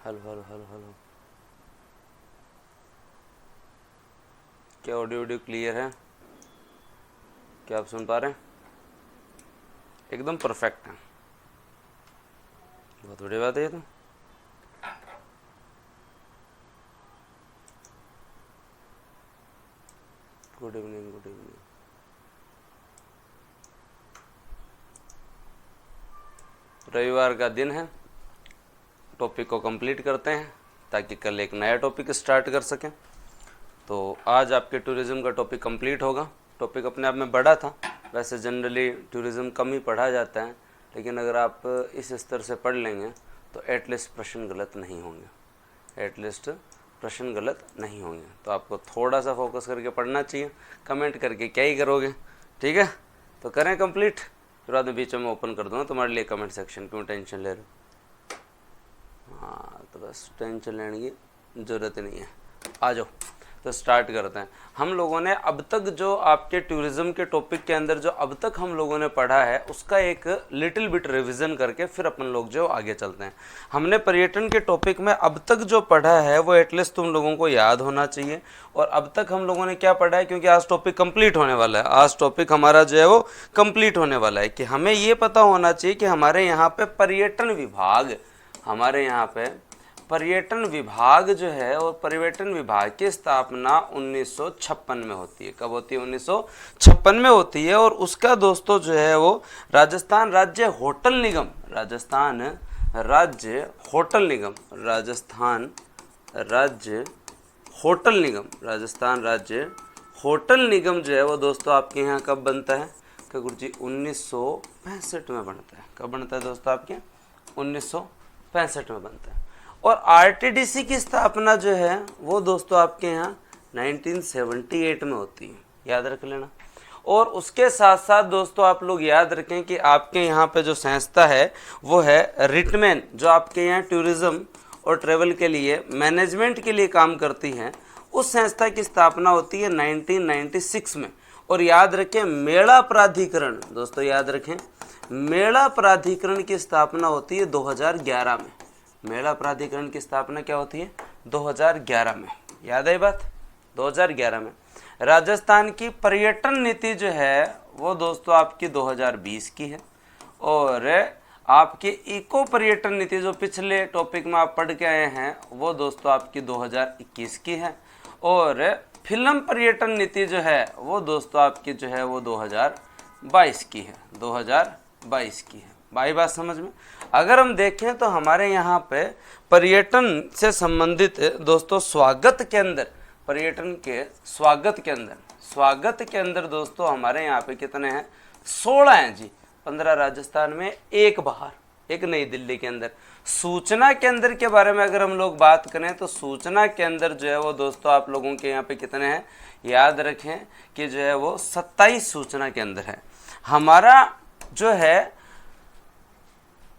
Hello hello hello hello, क्या audio video clear है? क्या आप सुन पा रहे हैं? एकदम परफेक्ट है। बहुत बड़ी बात है ये तो। Good evening, good evening. रविवार का दिन है, टॉपिक को कंप्लीट करते हैं ताकि कल एक नया टॉपिक स्टार्ट कर सकें। तो आज आपके टूरिज़्म का टॉपिक कंप्लीट होगा। टॉपिक अपने आप में बड़ा था, वैसे जनरली टूरिज़्म कम ही पढ़ा जाता है, लेकिन अगर आप इस स्तर से पढ़ लेंगे तो एटलीस्ट प्रश्न गलत नहीं होंगे, एटलीस्ट प्रश्न गलत नहीं होंगे। तो आपको थोड़ा सा फोकस करके पढ़ना चाहिए। कमेंट करके क्या ही करोगे, ठीक है? तो करें कंप्लीट, फिर बाद में बीच में ओपन कर दूँगा तुम्हारे लिए कमेंट सेक्शन। क्यों टेंशन ले रहे हो? हाँ, तो बस टेंशन लेने की ज़रूरत नहीं है। आ जाओ, तो स्टार्ट करते हैं। हम लोगों ने अब तक जो आपके टूरिज़्म के टॉपिक के अंदर जो अब तक हम लोगों ने पढ़ा है उसका एक लिटिल बिट रिवीजन करके फिर अपन लोग जो आगे चलते हैं। हमने पर्यटन के टॉपिक में अब तक जो पढ़ा है वो एटलीस्ट तुम लोगों को याद होना चाहिए। और अब तक हम लोगों ने क्या पढ़ा है, क्योंकि आज टॉपिक कंप्लीट होने वाला है, आज टॉपिक हमारा जो है वो कंप्लीट होने वाला है, कि हमें ये पता होना चाहिए कि हमारे यहाँ पे पर्यटन विभाग, हमारे यहाँ पे पर्यटन विभाग जो है, और पर्यटन विभाग की स्थापना 1956 में होती है। कब होती है? 1956 में होती है। और उसका दोस्तों जो है वो राजस्थान राज्य होटल निगम, राजस्थान राज्य होटल निगम, राजस्थान राज्य होटल निगम, राजस्थान राज्य होटल निगम जो है वो दोस्तों आपके यहाँ कब बनता है? क्या गुरुजी? 1965 में बनता है। कब बनता है दोस्तों आपके? 1965 में बनता है। और आरटीडीसी की स्थापना जो है वो दोस्तों आपके यहाँ 1978 में होती है, याद रख लेना। और उसके साथ साथ दोस्तों आप लोग याद रखें कि आपके यहाँ पे जो संस्था है वो है रिटमैन, जो आपके यहाँ टूरिज़्म और ट्रेवल के लिए, मैनेजमेंट के लिए काम करती हैं। उस संस्था की स्थापना होती है 1996 में। और याद रखें मेला प्राधिकरण, दोस्तों याद रखें, मेला प्राधिकरण की स्थापना होती है 2011 में। मेला प्राधिकरण की स्थापना क्या होती है? 2011 में। याद है बात? 2011 में। राजस्थान की पर्यटन नीति जो है वो दोस्तों आपकी 2020 की है। और आपकी इको पर्यटन नीति जो पिछले टॉपिक में आप पढ़ के आए हैं वो दोस्तों आपकी 2021 की है। और फिल्म पर्यटन नीति जो है वो दोस्तों आपकी जो है वो 2022 की है, 2022 की है। भाई बात समझ में? अगर हम देखें तो हमारे यहाँ पे पर्यटन से संबंधित दोस्तों स्वागत के अंदर, पर्यटन के स्वागत के अंदर दोस्तों हमारे यहाँ पे कितने हैं? 16 हैं जी। 15 राजस्थान में, एक बाहर, एक नई दिल्ली के अंदर। सूचना के अंदर के बारे में अगर हम लोग बात करें तो सूचना के अंदर जो है वो दोस्तों आप लोगों के यहाँ पे कितने हैं? याद रखें कि जो है वो 27 सूचना के अंदर है। हमारा जो है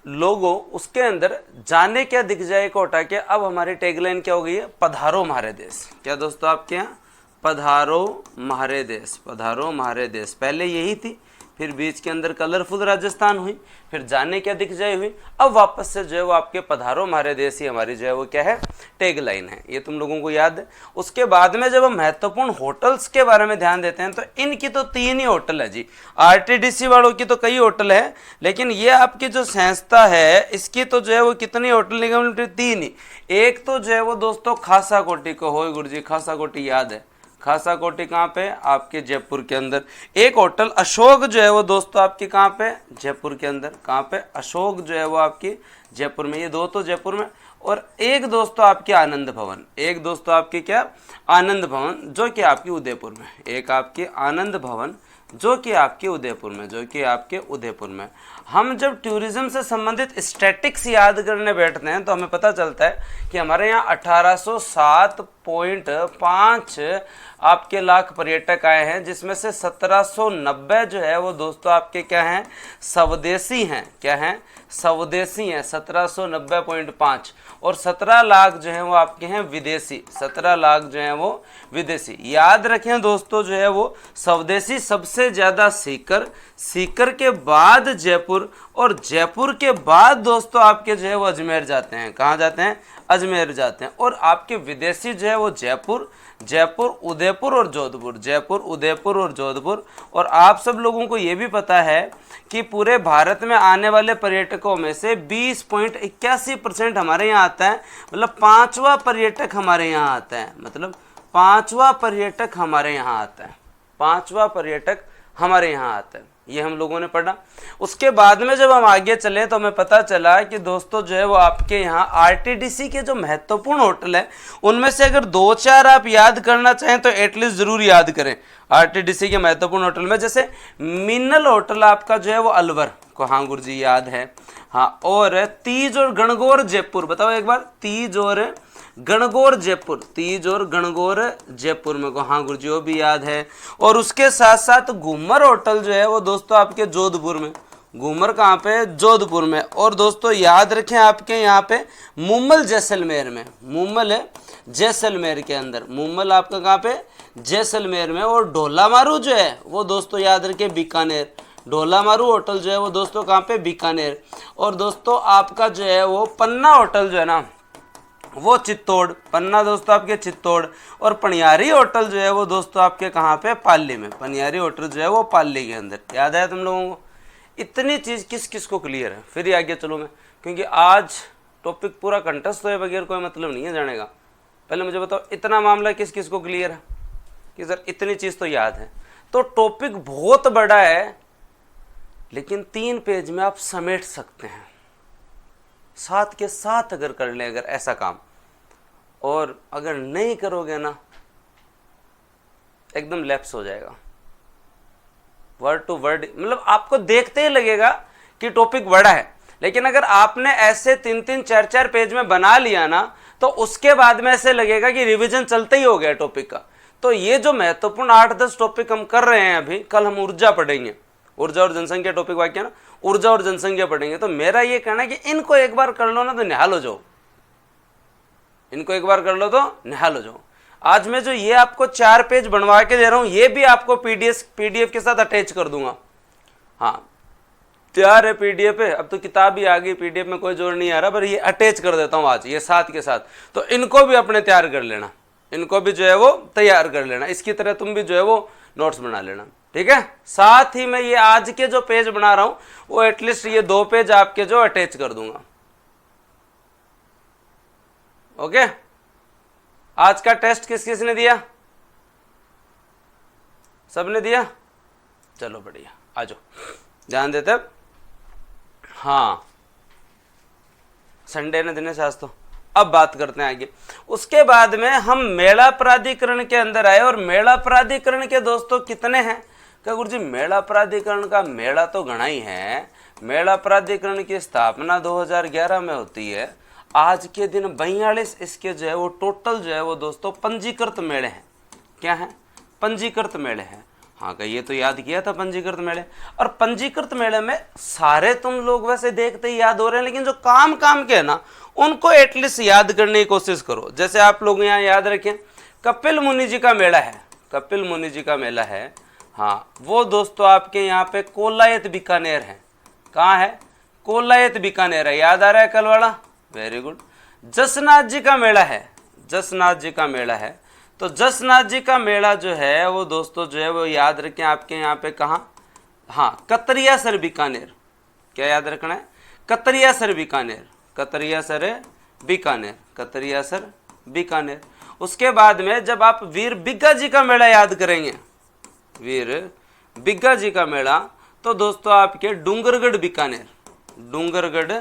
लोगो, उसके अंदर जाने क्या दिख जाए को हटा के अब हमारी टैगलाइन क्या हो गई है? पधारो म्हारे देश। क्या दोस्तों आपके यहाँ? पधारो म्हारे देश, पधारो म्हारे देश। पहले यही थी, फिर बीच के अंदर कलरफुल राजस्थान हुई, फिर जाने क्या दिख जाए हुई, अब वापस से जो है वो आपके पधारो म्हारे देश ही हमारी जो है वो क्या है? टैगलाइन है। ये तुम लोगों को याद है। उसके बाद में जब हम महत्वपूर्ण होटल्स के बारे में ध्यान देते हैं तो इनकी तो 3 ही होटल है जी। आरटीडीसी वालों की तो कई होटल है, लेकिन ये आपकी जो संस्था है इसकी तो जो है वो कितनी होटल निगम? 3 ही। एक तो जो है वो दोस्तों खासा कोटी को हो गुरुजी, खासा कोटी याद है? खासा कोटी कहाँ पे? आपके जयपुर के अंदर। एक होटल अशोक जो है वो दोस्तों आपकी कहाँ पे? जयपुर के अंदर। कहाँ पे? अशोक जो है वो आपकी जयपुर में। ये 2 तो जयपुर में। और एक दोस्तों आपकी आनंद भवन, एक दोस्तों आपकी क्या? आनंद भवन, जो कि आपकी उदयपुर में। एक आपकी आनंद भवन जो कि आपके उदयपुर में, जो कि आपके उदयपुर में। हम जब टूरिज्म से संबंधित स्टैटिक्स याद करने बैठते हैं तो हमें पता चलता है कि हमारे यहाँ 1807.5 आपके लाख पर्यटक आए हैं, जिसमें से 1790 जो है वो दोस्तों आपके क्या हैं? स्वदेशी हैं। क्या हैं? स्वदेशी हैं, 1790.5। और 17 लाख जो है वो आपके हैं विदेशी, 17 लाख जो है वो विदेशी। याद रखें दोस्तों जो है वो स्वदेशी सबसे ज़्यादा सीकर, सीकर के बाद जयपुर जयपुर, और जयपुर के बाद दोस्तों आपके जो है वो अजमेर जाते हैं। कहाँ जाते हैं? अजमेर जाते हैं। और आपके विदेशी जो है वो जयपुर, जयपुर, उदयपुर और जोधपुर, जयपुर, उदयपुर और जोधपुर। और आप सब लोगों को ये भी पता है कि पूरे भारत में आने वाले पर्यटकों में से 20.81% हमारे यहाँ आता है, मतलब 5वां पर्यटक हमारे यहाँ आता है, मतलब 5वां पर्यटक हमारे यहाँ आता है, 5वां पर्यटक हमारे यहाँ आता है। ये हम लोगों ने पढ़ा। उसके बाद में जब हम आगे चले तो हमें पता चला कि दोस्तों जो है वो आपके यहाँ आरटीडीसी के जो महत्वपूर्ण होटल है उनमें से अगर 2-4 आप याद करना चाहें तो एटलीस्ट जरूर याद करें आरटीडीसी के महत्वपूर्ण होटल में। जैसे मिन्नल होटल आपका जो है वो अलवर को, हाँ गुरु जी याद है, हाँ। और तीज और गणगौर जयपुर, बताओ एक बार, तीज और गणगौर जयपुर, तीज और गणगौर जयपुर में को, हाँ गुरु जी वो भी याद है। और उसके साथ साथ घूमर होटल जो है वो दोस्तों आपके जोधपुर में, घूमर कहाँ पे? जोधपुर में। और दोस्तों याद रखें आपके यहाँ पे मुम्मल जैसलमेर में, मुम्मल है जैसलमेर के अंदर, मुम्मल आपका कहाँ पे? जैसलमेर में। और ढोलामारू जो है वो दोस्तों याद रखें बीकानेर, ढोलामारू होटल जो है वो दोस्तों कहाँ पे? बीकानेर। और दोस्तों आपका जो है वो पन्ना होटल जो है ना वो चित्तौड़, पन्ना दोस्तों आपके चित्तौड़। और पनियारी होटल जो है वो दोस्तों आपके कहाँ पे? पाली में, पनियारी होटल जो है वो पाली के अंदर। याद आया तुम लोगों को? इतनी चीज़ किस किस को क्लियर है? फिर आगे चलो मैं, क्योंकि आज टॉपिक पूरा कंठस्थ हुए बगैर कोई मतलब नहीं है जाने का। पहले मुझे बताओ इतना मामला किस किस को क्लियर है कि सर इतनी चीज़ तो याद है। तो टॉपिक बहुत बड़ा है लेकिन 3 पेज में आप समेट सकते हैं, साथ के साथ अगर कर लें अगर ऐसा काम। और अगर नहीं करोगे ना एकदम लैप्स हो जाएगा, वर्ड टू वर्ड, मतलब आपको देखते ही लगेगा कि टॉपिक बड़ा है। लेकिन अगर आपने ऐसे 3-3, 4-4 पेज में बना लिया ना तो उसके बाद में ऐसे लगेगा कि रिवीजन चलते ही हो गया टॉपिक का। तो ये जो महत्वपूर्ण 8-10 टॉपिक हम कर रहे हैं अभी, कल हम ऊर्जा पढ़ेंगे, ऊर्जा और जनसंख्या टॉपिक वाक्य ना, ऊर्जा और जनसंख्या पढ़ेंगे। तो मेरा ये कहना है कि इनको एक बार कर लो ना तो निहाल हो जाओ, इनको एक बार कर लो तो निहाल हो जाओ। आज मैं जो ये आपको 4 पेज बनवा के दे रहा हूं ये भी आपको पीडीएफ के साथ अटैच कर दूंगा। हाँ तैयार है पीडीएफ है, अब तो किताब ही आ गई, पीडीएफ में कोई जोर नहीं आ रहा, पर ये अटैच कर देता हूं आज ये साथ के साथ। तो इनको भी अपने तैयार कर लेना, इनको भी जो है वो तैयार कर लेना, इसकी तरह तुम भी जो है वो नोट्स बना लेना, ठीक है। साथ ही मैं ये आज के जो पेज बना रहा हूं वो एटलीस्ट ये 2 पेज आपके जो अटैच कर दूंगा। ओके, आज का टेस्ट किस किस ने दिया? सबने दिया? चलो बढ़िया, आ जाओ ध्यान देते। हाँ संडे ने दिनेश आज तो। अब बात करते हैं आगे। उसके बाद में हम मेला प्राधिकरण के अंदर आए, और मेला प्राधिकरण के दोस्तों कितने हैं? क्या गुरुजी मेला प्राधिकरण का मेला तो घना ही है। मेला प्राधिकरण की स्थापना 2011 में होती है। आज के दिन 42 इसके जो है वो टोटल जो है वो दोस्तों पंजीकृत मेले हैं। क्या है? पंजीकृत मेले हैं। हाँ का ये तो याद किया था पंजीकृत मेले। और पंजीकृत मेले में सारे तुम लोग वैसे देखते ही याद हो रहे हैं, लेकिन जो काम के है ना उनको एटलीस्ट याद करने की कोशिश करो। जैसे आप लोग यहाँ याद रखें कपिल मुनि जी का मेला है, कपिल मुनि जी का मेला है। हाँ वो दोस्तों आपके यहाँ पे कोलायत बीकानेर है। कहाँ है? कोलायत बीकानेर है। याद आ रहा है कल वाला? Very good. जसनाथ जी का मेला है, जसनाथ जी का मेला है। तो जसनाथ जी का मेला जो है वो दोस्तों जो है वो याद रखें आपके यहाँ पे कहाँ? हाँ कतरियासर बीकानेर। क्या याद रखना है? कतरियासर बीकानेर, कतरियासर बीकानेर, कतरियासर बीकानेर। उसके बाद में जब आप वीर बिग्गा जी का मेला याद करेंगे, वीर बिग्गा जी का मेला, तो दोस्तों आपके डूंगरगढ़ बीकानेर, डूंगरगढ़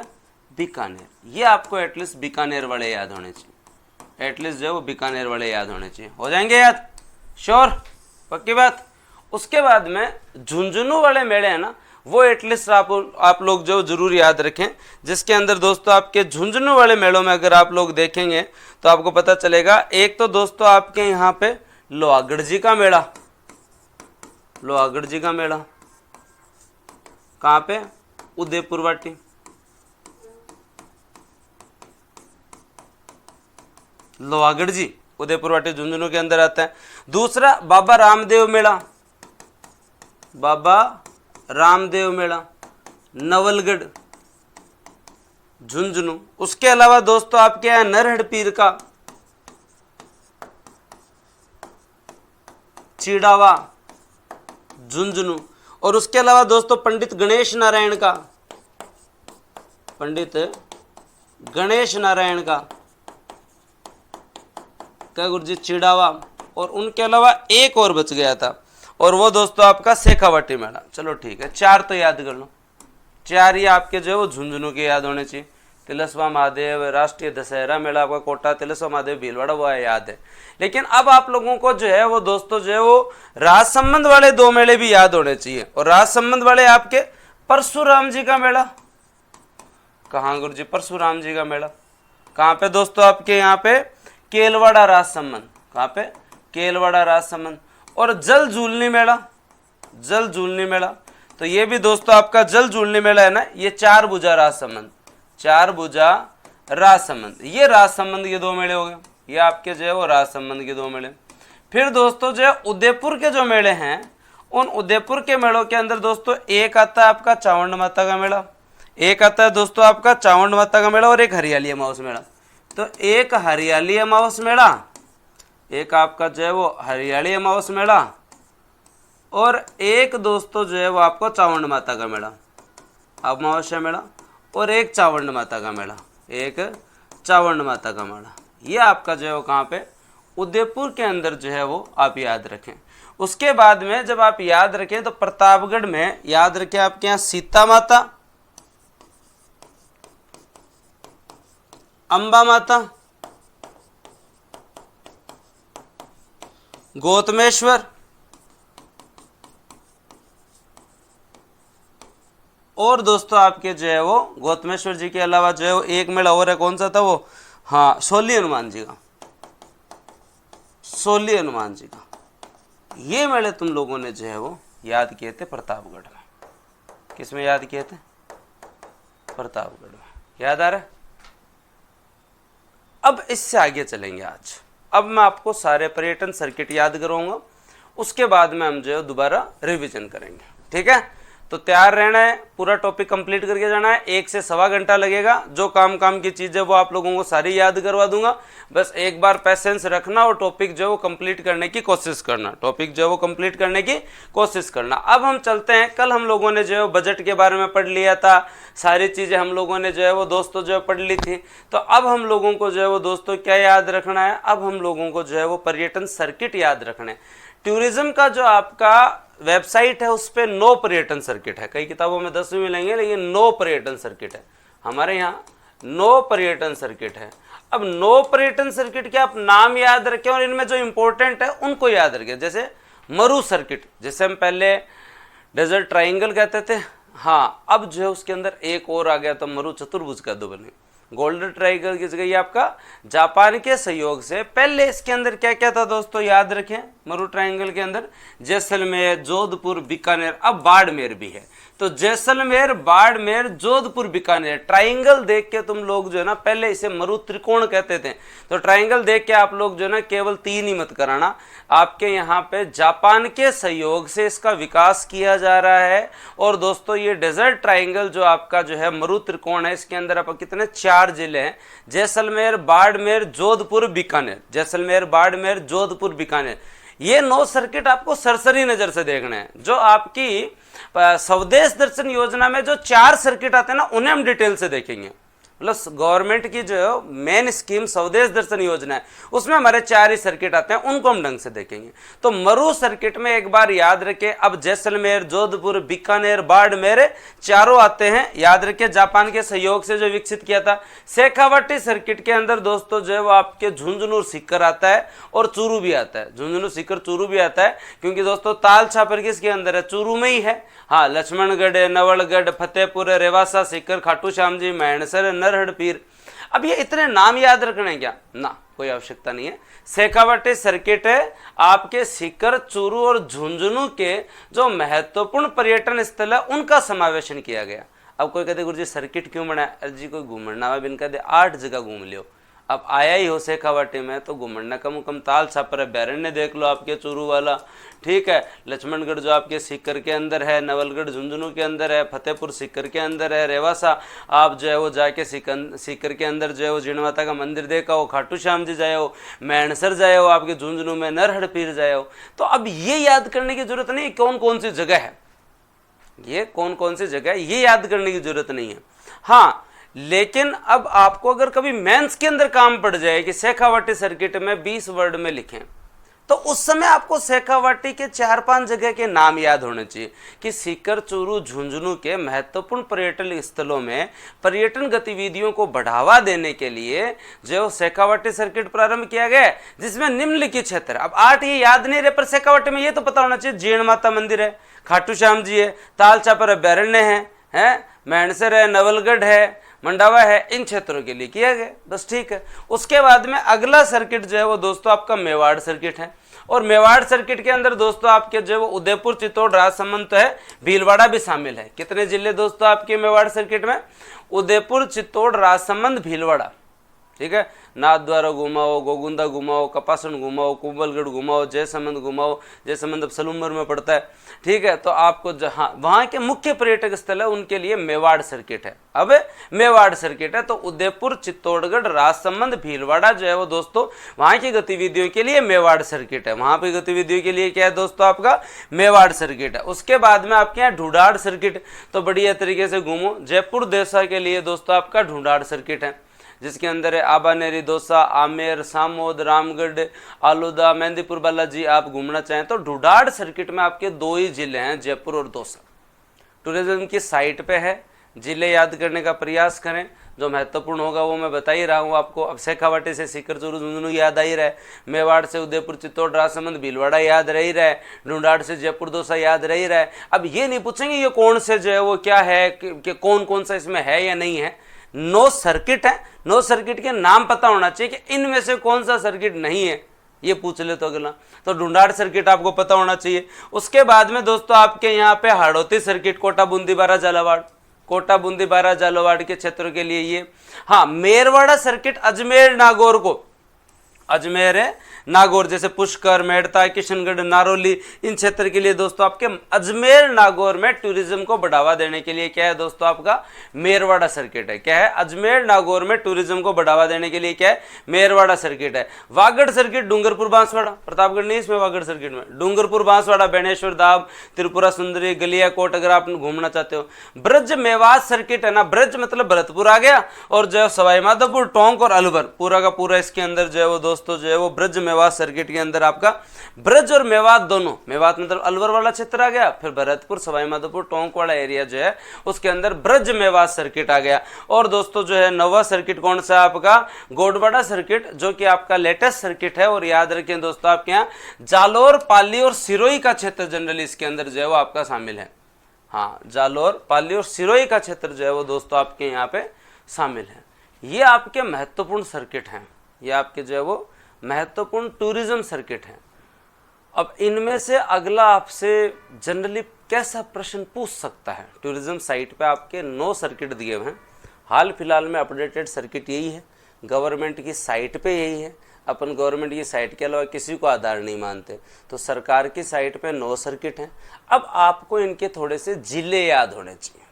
बीकानेर। ये आपको एटलीस्ट बीकानेर वाले याद होने चाहिए, एटलीस्ट जो है वो बीकानेर वाले याद होने चाहिए। हो जाएंगे याद? श्योर? पक्की बात। उसके बाद में झुंझुनू वाले मेले हैं ना, वो एटलीस्ट आप लोग जो जरूर याद रखें, जिसके अंदर दोस्तों आपके झुंझुनू वाले मेलों में अगर आप लोग देखेंगे तो आपको पता चलेगा। एक तो दोस्तों आपके यहाँ पे लोहागढ़ जी का मेला, लोहागढ़ जी का मेला कहाँ पे? उदयपुर वाटी। लोहागढ़ जी उदयपुर वाटी झुंझुनू के अंदर आता है। दूसरा बाबा रामदेव मेला, बाबा रामदेव मेला नवलगढ़, झुंझुनू। उसके अलावा दोस्तों आपके यहाँ नरहड़ पीर का, चिड़ावा, झुंझुनू। और उसके अलावा दोस्तों पंडित गणेश नारायण का, पंडित गणेश नारायण का क्या गुरुजी, चिड़ावा। और उनके अलावा एक और बच गया था, और वो दोस्तों आपका शेखावाटी मेला। चलो ठीक है, 4 तो याद कर लो, 4 ये आपके जो है वो झुंझुनू के याद होने चाहिए। तिलस्वा महादेव, राष्ट्रीय दशहरा मेला आपका कोटा, तिलस्वा महादेव भीलवाड़ा, वो याद है। लेकिन अब आप लोगों को जो है वो दोस्तों जो है वो राजसंबंध वाले 2 मेले भी याद होने चाहिए। और राजसंबंध वाले आपके परशुराम जी का मेला, कहाँ गुरुजी, परशुराम जी का मेला कहाँ पे दोस्तों, आपके यहाँ पे केलवाड़ा राजसंबंध, कहाँ पे, केलवाड़ा राजसंबंध। और जल झूलनी मेला, जल झूलनी मेला, तो ये भी दोस्तों आपका जल झूलनी मेला है ना, ये 4 भुजा राजसंबंध, 4 भुजा राजसंबंध, ये राजसंबंध के 2 मेले हो गए। ये आपके जो है वो राजसंबंध के 2 मेले। फिर दोस्तों जो है उदयपुर के जो मेले हैं, उन उदयपुर के मेलों के अंदर दोस्तों एक आता है आपका चावंड माता का मेला, एक आता है दोस्तों आपका चावंड माता का मेला, और एक हरियाली अमावस मेला। तो एक हरियाली अमावस मेला, एक आपका जो है वो हरियाली अमावस मेला, और एक दोस्तों जो है वो आपको चावंड माता का मेला, अमावस्या मेला, और एक चावंड माता का मेला, एक चावंड माता का मेला। ये आपका जो है वो कहाँ पे, उदयपुर के अंदर जो है वो आप याद रखें। उसके बाद में जब आप याद रखें तो प्रतापगढ़ में याद रखें आपके यहाँ सीता माता, अंबा माता, गौतमेश्वर, और दोस्तों आपके जो है वो गौतमेश्वर जी के अलावा जो है वो एक मेला और है, कौन सा था वो, हाँ सोली हनुमान जी का, सोली हनुमान जी का। ये मेले तुम लोगों ने जो है वो याद किए थे प्रतापगढ़ में। किस में याद किए थे, प्रतापगढ़ में। याद आ रहा है? अब इससे आगे चलेंगे आज। अब मैं आपको सारे पर्यटन सर्किट याद कराऊंगा, उसके बाद में हम जो है दोबारा रिवीजन करेंगे। ठीक है, तो तैयार रहना है, पूरा टॉपिक कंप्लीट करके जाना है। 1 से सवा घंटा लगेगा। जो काम की चीज़ें वो आप लोगों को सारी याद करवा दूंगा। बस एक बार पैसेंस रखना और टॉपिक जो है वो कंप्लीट करने की कोशिश करना, टॉपिक जो है वो कंप्लीट करने की कोशिश करना। अब हम चलते हैं, कल हम लोगों ने जो है बजट के बारे में पढ़ लिया था, सारी चीज़ें हम लोगों ने जो है वो दोस्तों जो है पढ़ ली थी। तो अब हम लोगों को जो है वो दोस्तों क्या याद रखना है, अब हम लोगों को जो है वो पर्यटन सर्किट याद रखना है। टूरिज्म का जो आपका वेबसाइट है उस पर 9 पर्यटन सर्किट है। कई किताबों में 10 भी मिलेंगे, लेकिन 9 पर्यटन सर्किट है। हमारे यहाँ 9 पर्यटन सर्किट है। अब 9 पर्यटन सर्किट के आप नाम याद रखें और इनमें जो इंपॉर्टेंट है उनको याद रखें। जैसे मरु सर्किट, जैसे हम पहले डेजर्ट ट्राइंगल कहते थे, हाँ अब जो है उसके अंदर एक और आ गया तो मरु चतुर्भुज का दो बने। गोल्डन ट्राइंगल की जगह ये आपका जापान के सहयोग से, पहले इसके अंदर क्या क्या था दोस्तों याद रखें। मरु ट्राइंगल के अंदर जैसलमेर, जोधपुर, बीकानेर, अब बाड़मेर भी है। तो जैसलमेर, बाड़मेर, जोधपुर, बीकानेर, ट्राइंगल देख के तुम लोग जो है ना, पहले इसे मरु त्रिकोण कहते थे, तो ट्राइंगल देख के आप लोग जो है ना केवल 3 ही मत कराना। आपके यहाँ पे जापान के सहयोग से इसका विकास किया जा रहा है। और दोस्तों ये डेजर्ट ट्राइंगल जो आपका जो है मरु त्रिकोण है, इसके अंदर आप कितने 4 जिले हैं, जैसलमेर, बाड़मेर, जोधपुर, बीकानेर, जैसलमेर, बाड़मेर, जोधपुर, बीकानेर। ये 9 सर्किट आपको सरसरी नजर से देखने हैं। जो आपकी स्वदेश दर्शन योजना में जो 4 सर्किट आते हैं ना, उन्हें हम डिटेल से देखेंगे। मतलब गवर्नमेंट की जो मेन स्कीम स्वदेश दर्शन योजना है, उसमें हमारे 4 ही सर्किट आते हैं, उनको हम ढंग से देखेंगे। तो मरु सर्किट में एक बार याद रखें, अब जैसलमेर, जोधपुर, बीकानेर, बाड़मेर चारों आते हैं, याद रखें, जापान के सहयोग से जो विकसित किया था। शेखावाटी सर्किट के अंदर दोस्तों जो है वो आपके झुंझुनू सीकर आता है और चूरू भी आता है। झुंझुनू सीकर चूरू भी आता है, क्योंकि दोस्तों ताल छापर किसके अंदर है, चूरू में ही है। हाँ, लक्ष्मणगढ़, नवलगढ़, फतेहपुर, रेवासा, सीकर, खाटू श्याम जी, मैणसर, नरहड़ पीर। अब ये इतने नाम याद रखने क्या ना, कोई आवश्यकता नहीं है। शेखावाटी सर्किट है आपके सीकर, चूरू और झुंझुनू के जो महत्वपूर्ण पर्यटन स्थल है उनका समावेशन किया गया। अब कोई कहते गुरुजी सर्किट क्यों बनाया, अरे जी कोई घूमना बिन कहते 8 जगह घूम लियो, अब आया ही हो शेखावाटी में तो घुमंडा कम ताल छापर अभ्यारण्य देख लो आपके चूरू वाला, ठीक है, लक्ष्मणगढ़ जो आपके सीकर के अंदर है, नवलगढ़ झुंझुनू के अंदर है, फतेहपुर सीकर के अंदर है, रेवासा आप जो है वो जाके सीकर के अंदर जो है वो जीण माता का मंदिर देखा हो, खाटू श्याम जी जाए हो, मैणसर जाए हो, आपके झुंझुनू में नरहड़ पीर जाए हो। तो अब ये याद करने की जरूरत नहीं कौन कौन सी जगह है, ये कौन कौन सी जगह है ये याद करने की जरूरत नहीं है। हाँ, लेकिन अब आपको अगर कभी मेंस के अंदर काम पड़ जाए कि शेखावाटी सर्किट में 20 वर्ड में लिखें, तो उस समय आपको शेखावाटी के 4-5 जगह के नाम याद होने चाहिए कि सीकर, चूरू, झुंझुनू के महत्वपूर्ण पर्यटन स्थलों में पर्यटन गतिविधियों को बढ़ावा देने के लिए जो शेखावाटी सर्किट प्रारंभ किया गया है, जिसमें निम्नलिखित क्षेत्र, अब 8 ये याद नहीं रहे पर शेखावाटी में ये तो पता होना चाहिए, जीण माता मंदिर है, खाटू श्याम जी है, ताल छापर अभ्यारण्य है, मैणसर है, नवलगढ़ है, मंडावा है, इन क्षेत्रों के लिए किया गया, बस ठीक है। उसके बाद में अगला सर्किट जो है वो दोस्तों आपका मेवाड़ सर्किट है, और मेवाड़ सर्किट के अंदर दोस्तों आपके जो है वो उदयपुर, चित्तौड़, राजसमंद तो है, भीलवाड़ा भी शामिल है। कितने जिले दोस्तों आपके मेवाड़ सर्किट में? उदयपुर, चित्तौड़, राजसमंद, भीलवाड़ा, ठीक है। नाथद्वारा घुमाओ, गोगुंदा घुमाओ, कपासन घुमाओ, कुंभलगढ़ घुमाओ, जयसमंद घुमाओ, जयसमंद अब सलूमर में पड़ता है, ठीक है। तो आपको जहाँ वहाँ के मुख्य पर्यटक स्थल है उनके लिए मेवाड़ सर्किट है। अब मेवाड़ सर्किट है तो उदयपुर, चित्तौड़गढ़, राजसमंद, भीलवाड़ा जो है वो दोस्तों वहाँ की गतिविधियों के लिए मेवाड़ सर्किट है। वहाँ पर गतिविधियों के लिए क्या है दोस्तों आपका मेवाड़ सर्किट है। उसके बाद में आपके यहाँ ढूंढाड़ सर्किट, तो बढ़िया तरीके से घूमो। जयपुर देसा के लिए दोस्तों आपका ढूंढाड़ सर्किट है, जिसके अंदर है आबानेरी, दौसा, आमेर, सामोद, रामगढ़, आलूदा, मेहंदीपुर बालाजी आप घूमना चाहें तो ढूंढाड़ सर्किट में आपके 2 ही जिले हैं, जयपुर और दौसा। टूरिज्म की साइट पे है, जिले याद करने का प्रयास करें, जो महत्वपूर्ण होगा वो मैं बता ही रहा हूँ आपको। अब शेखावाटी से सीकर, चूरू, झुंझुनू याद आ ही रहा है, मेवाड़ से उदयपुर, चित्तौड़, राजसमंद, भीलवाड़ा याद रह ही रहा है, ढूंढाड़ से जयपुर, दौसा याद रह ही रहा है। अब ये नहीं पूछेंगे ये कौन से जो है वो क्या है कि कौन कौन सा इसमें है या नहीं है। 9 सर्किट है, 9 सर्किट के नाम पता होना चाहिए कि इनमें से कौन सा सर्किट नहीं है, ये पूछ ले तो अगला। तो ढूंढाड़ सर्किट आपको पता होना चाहिए। उसके बाद में दोस्तों आपके यहाँ पे हाड़ौती सर्किट, कोटा, बूंदी, बारा, झालावाड़, कोटा, बूंदी, बारा, झालावाड़ के क्षेत्रों के लिए ये। हाँ, मेरवाड़ा सर्किट अजमेर, नागौर को, अजमेर है, नागौर जैसे पुष्कर, मेड़ता, किशनगढ़, नारौली, इन क्षेत्र के लिए दोस्तों आपके अजमेर, नागौर में टूरिज्म को बढ़ावा देने के लिए क्या है दोस्तों आपका मेरवाड़ा सर्किट है। क्या है? अजमेर, नागौर में टूरिज्म को बढ़ावा देने के लिए क्या है? मेरवाड़ा सर्किट है। वागड़ सर्किट, डूंगरपुर, बांसवाड़ा, प्रतापगढ़ नहीं इसमें, वागड़ सर्किट में डूंगरपुर, बांसवाड़ा, बेणेश्वर धाम, त्रिपुरा सुंदरी, गलिया कोट अगर आप घूमना चाहते हो। ब्रज मेवात सर्किट है ना, ब्रज मतलब भरतपुर आ गया, और जो सवाई माधोपुर, टोंक और अलवर पूरा का पूरा इसके अंदर जो है वो दोस्तों जो है वो ब्रज मेवात सर्किट के अंदर आपका ब्रज और मेवात दोनों, मेवात मतलब अलवर वाला क्षेत्र आ गया, फिर भरतपुर, सवाई माधोपुर, टोंक वाला एरिया जो है उसके अंदर ब्रज मेवात सर्किट आ गया। और दोस्तों जो है नवा सर्किट कौन सा आपका? गोडवाड़ा सर्किट, जो कि आपका लेटेस्ट सर्किट है। और याद रखें दोस्तों आपके यहाँ जालोर, पाली और सिरोही का क्षेत्र जनरली इसके अंदर जो है वो आपका शामिल है। हाँ, जालोर, पाली और सिरोही का क्षेत्र जो है वो दोस्तों आपके यहाँ पे शामिल है। ये आपके महत्वपूर्ण सर्किट हैं, ये आपके जो है वो महत्वपूर्ण टूरिज्म सर्किट हैं। अब इनमें से अगला आपसे जनरली कैसा प्रश्न पूछ सकता है? टूरिज्म साइट पे आपके 9 सर्किट दिए हुए हैं, हाल फिलहाल में अपडेटेड सर्किट यही है, गवर्नमेंट की साइट पे यही है। अपन गवर्नमेंट की साइट के अलावा किसी को आधार नहीं मानते, तो सरकार की साइट पे 9 सर्किट हैं। अब आपको इनके थोड़े से जिले याद होने चाहिए।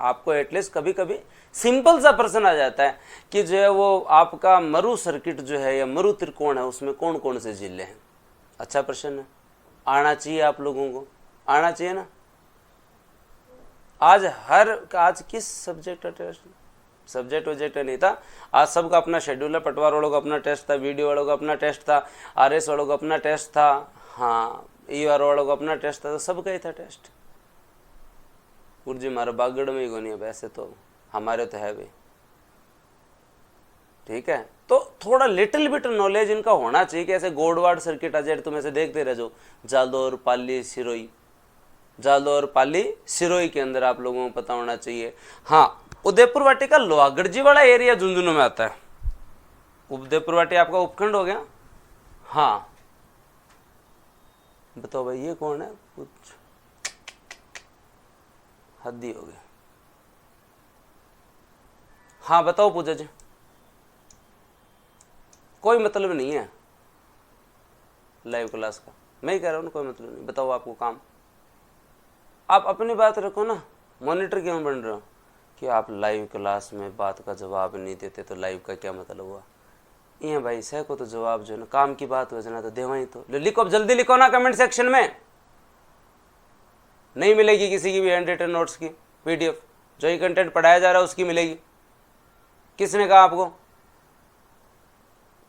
आपको एटलीस्ट कभी कभी सिंपल सा प्रश्न आ जाता है कि जो है वो आपका मरु सर्किट जो है या मरु त्रिकोण है, उसमें कौन कौन से जिले हैं? अच्छा प्रश्न है, आना चाहिए आप लोगों को, आना चाहिए ना। आज किस सब्जेक्ट का टेस्ट? सब्जेक्ट वजेक्ट नहीं था, आज सबका अपना शेड्यूल है। पटवार वालों का अपना टेस्ट था, वीडियो वालों का अपना टेस्ट था, आरएस वालों का अपना टेस्ट था, हाँ ईआर वालों का अपना टेस्ट था, तो सबका ही था टेस्ट। गुरुजी हमारा बागड़ में ही को नहीं है, वैसे तो हमारे तो है भी, ठीक है। तो थोड़ा लिटिल बिट नॉलेज इनका होना चाहिए कि ऐसे गोडवाड़ सर्किट आ जाए तुम ऐसे देखते रह जाओ। जालौर, पाली, सिरोही, जालौर, पाली, सिरोही के अंदर आप लोगों को पता होना चाहिए। हाँ, उदयपुर वाटिका लोहागढ़ जी वाला एरिया झुंझुनू में आता है। उदयपुर वाटी आपका उपखंड हो गया। हाँ बताओ भाई ये कौन है? कुछ हद ही हो गया। हाँ बताओ पूजा जी। कोई मतलब नहीं है लाइव क्लास का, मैं ही कह रहा हूँ ना, कोई मतलब नहीं। बताओ आपको काम, आप अपनी बात रखो ना, मॉनिटर क्यों बन रहे हो कि आप लाइव क्लास में बात का जवाब नहीं देते तो लाइव का क्या मतलब हुआ। ये भाई सह को तो जवाब जो है ना, काम की बात हो जाना तो देवा ही तो। लिखो, अब जल्दी लिखो ना कमेंट सेक्शन में। नहीं मिलेगी किसी की भी हैंड रिटन नोट्स की पीडीएफ, जो ही कंटेंट पढ़ाया जा रहा है उसकी मिलेगी। किसने कहा आपको?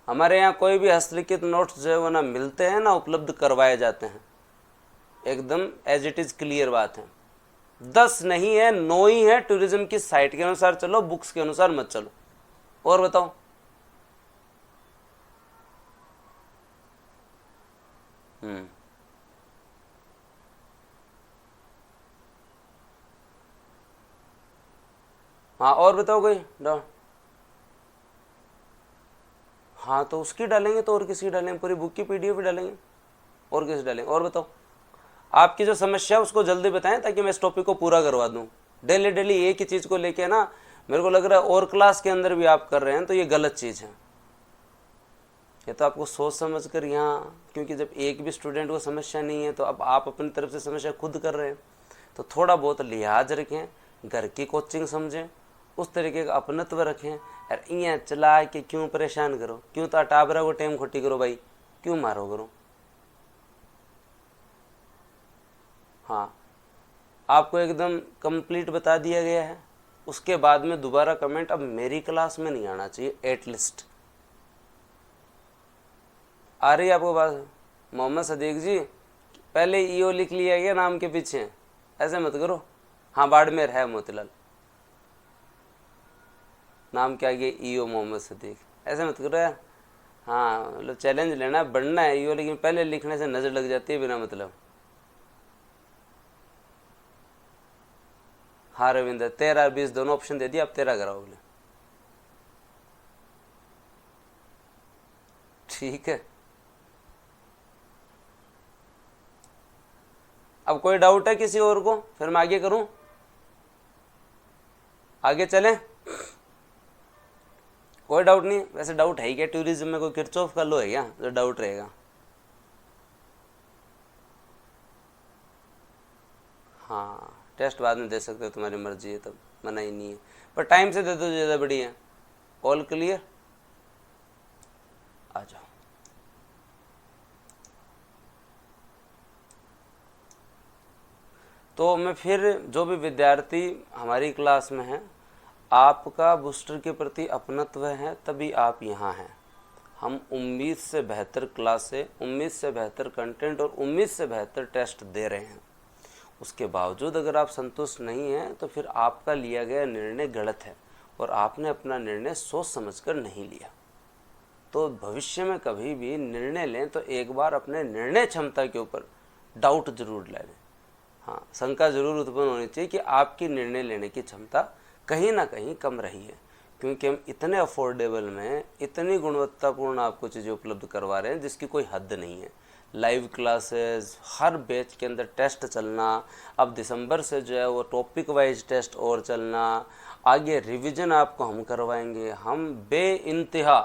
हमारे यहाँ कोई भी हस्तलिखित नोट्स जो है वो ना मिलते हैं ना उपलब्ध करवाए जाते हैं, एकदम एज इट इज क्लियर बात है। 10 नहीं है, 9 ही है। टूरिज्म की साइट के अनुसार चलो, बुक्स के अनुसार मत चलो। और बताओ, हाँ और बताओ कोई डाउट? हाँ तो उसकी डालेंगे तो और किसी डालेंगे, पूरी बुक की पीडीएफ भी डालेंगे, और किसी डालेंगे। और बताओ, आपकी जो समस्या है उसको जल्दी बताएं ताकि मैं इस टॉपिक को पूरा करवा दूं। डेली डेली एक ही चीज़ को लेके ना, मेरे को लग रहा है और क्लास के अंदर भी आप कर रहे हैं तो ये गलत चीज़ है। ये तो आपको सोच समझ कर यहाँ, क्योंकि जब एक भी स्टूडेंट को समस्या नहीं है तो अब आप अपनी तरफ से समस्या खुद कर रहे हैं, तो थोड़ा बहुत लिहाज रखें, घर की कोचिंग समझें, उस तरीके का अपनत्व रखें। और यहाँ चला के क्यों परेशान करो, क्यों तो टाबरा को टेम खोटी करो भाई, क्यों मारो करो। हाँ, आपको एकदम कंप्लीट बता दिया गया है। उसके बाद में दोबारा कमेंट अब मेरी क्लास में नहीं आना चाहिए एटलीस्ट। आ रही है आपको बात? मोहम्मद सदीक जी, पहले ईओ लिख लिया गया नाम के पीछे, ऐसे मत करो। हाँ बाड़मेर है मोतीलाल, नाम क्या गया ईओ मोहम्मद सदीक, ऐसे मत करो यार। हाँ मतलब चैलेंज लेना है, बढ़ना है ईओ, लेकिन पहले लिखने से नज़र लग जाती है बिना मतलब। हाँ रविंद्र, 13 और 20 दोनों ऑप्शन दे दिया, आप 13 कराओ बोले, ठीक है। अब कोई डाउट है किसी और को? फिर मैं आगे करूं, आगे चलें? कोई डाउट नहीं? वैसे डाउट है ही क्या टूरिज्म में? कोई किरचॉफ का लॉ है क्या जो डाउट रहेगा? हाँ टेस्ट बाद में दे सकते हो, तुम्हारी मर्जी है, तब मना ही नहीं है, पर टाइम से दे दो ज़्यादा बढ़िया है। All clear? आ जाओ। तो मैं फिर, जो भी विद्यार्थी हमारी क्लास में हैं, आपका बूस्टर के प्रति अपनत्व है तभी आप यहाँ हैं। हम उम्मीद से बेहतर क्लासें, उम्मीद से बेहतर कंटेंट और उम्मीद से बेहतर टेस्ट दे रहे हैं। उसके बावजूद अगर आप संतुष्ट नहीं हैं तो फिर आपका लिया गया निर्णय गलत है और आपने अपना निर्णय सोच समझकर नहीं लिया। तो भविष्य में कभी भी निर्णय लें तो एक बार अपने निर्णय क्षमता के ऊपर डाउट जरूर ले लें। हाँ, शंका जरूर उत्पन्न होनी चाहिए कि आपकी निर्णय लेने की क्षमता कहीं ना कहीं कम रही है, क्योंकि हम इतने अफोर्डेबल में इतनी गुणवत्तापूर्ण आपको चीज़ें उपलब्ध करवा रहे हैं जिसकी कोई हद नहीं है। लाइव क्लासेस, हर बैच के अंदर टेस्ट चलना, अब दिसंबर से जो है वो टॉपिक वाइज टेस्ट और चलना, आगे रिवीजन आपको हम करवाएंगे, हम बेइंतहा